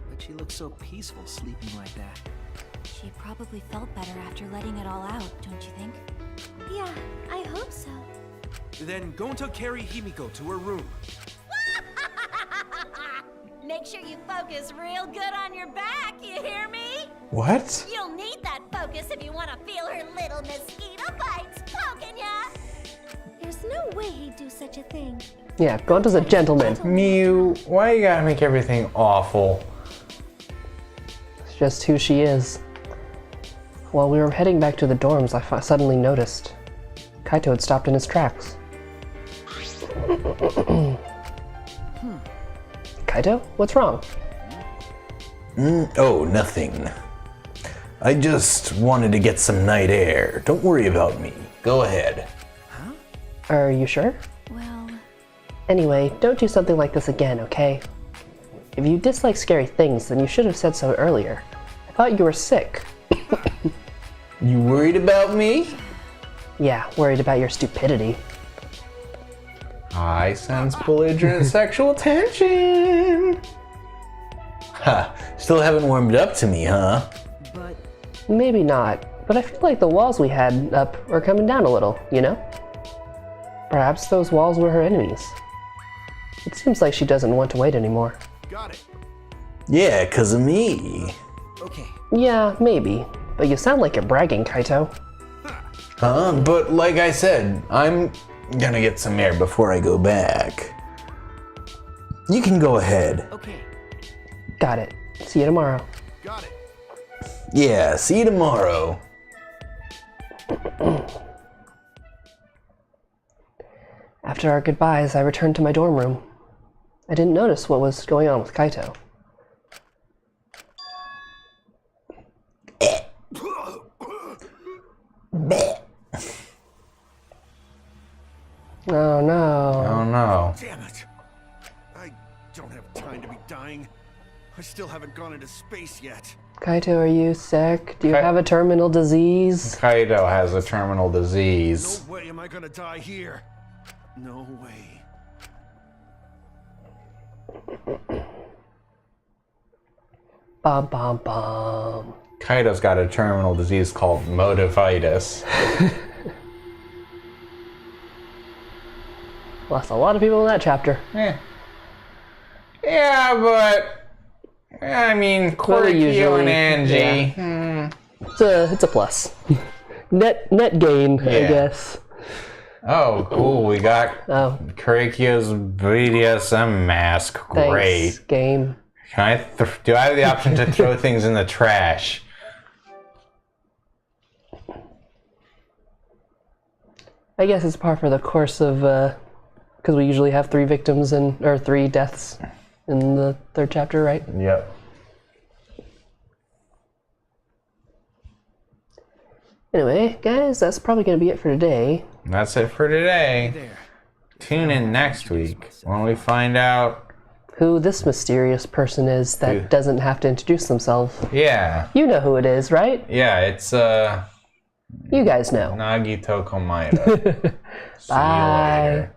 but she looks so peaceful sleeping like that. She probably felt better after letting it all out, don't you think? Yeah, I hope so. Then Gonta carry Himiko to her room. Make sure you focus real good on your back, you hear me? What? You'll need that focus if you want to feel her little mosquito bites poking ya. There's no way he'd do such a thing. Yeah, Gonta's a gentleman. Mew, why you gotta make everything awful? It's just who she is. While we were heading back to the dorms, I suddenly noticed Kaito had stopped in his tracks. Kaito, what's wrong? Oh, nothing. I just wanted to get some night air. Don't worry about me. Go ahead. Are you sure? Well, Anyway, don't do something like this again, okay? If you dislike scary things, then you should have said so earlier. I thought you were sick. You worried about me? Yeah, worried about your stupidity. I sense belligerent sexual tension. Ha, still haven't warmed up to me, huh? But Maybe not, but I feel like the walls we had up are coming down a little, you know? Perhaps those walls were her enemies. It seems like she doesn't want to wait anymore. Got it. Yeah, 'cause of me. Okay, Yeah, maybe, but you sound like you're bragging, Kaito. Huh? But like I said, I'm gonna get some air before I go back. You can go ahead. okay. Got it. See you tomorrow. Got it. Yeah, see you tomorrow. After our goodbyes, I returned to my dorm room. I didn't notice what was going on with Kaito. Oh no. Oh no. Damn it. I don't have time to be dying. I still haven't gone into space yet. Kaito, are you sick? Do you Kai- have a terminal disease? Kaido has a terminal disease. No way am I gonna die here. No way. Bum bum bum. Kaido's got a terminal disease called motivitis. Lost a lot of people in that chapter. Yeah, but I mean, Korikyo usually, and Angie. yeah. It's a plus. net gain, I Yeah. guess. Oh, cool. We got Oh, Korikyo's BDSM mask. thanks, Great. game. Can I do I have the option to throw things in the trash? I guess it's par for the course of, because we usually have 3 victims or 3 deaths in the 3rd chapter, right? Yep. Anyway, guys, that's probably going to be it for today. That's it for today. Tune in next week when we find out who this mysterious person is that doesn't have to introduce themselves. Yeah. You know who it is, right? Yeah, it's you guys know. Nagito Komaeda. See you later.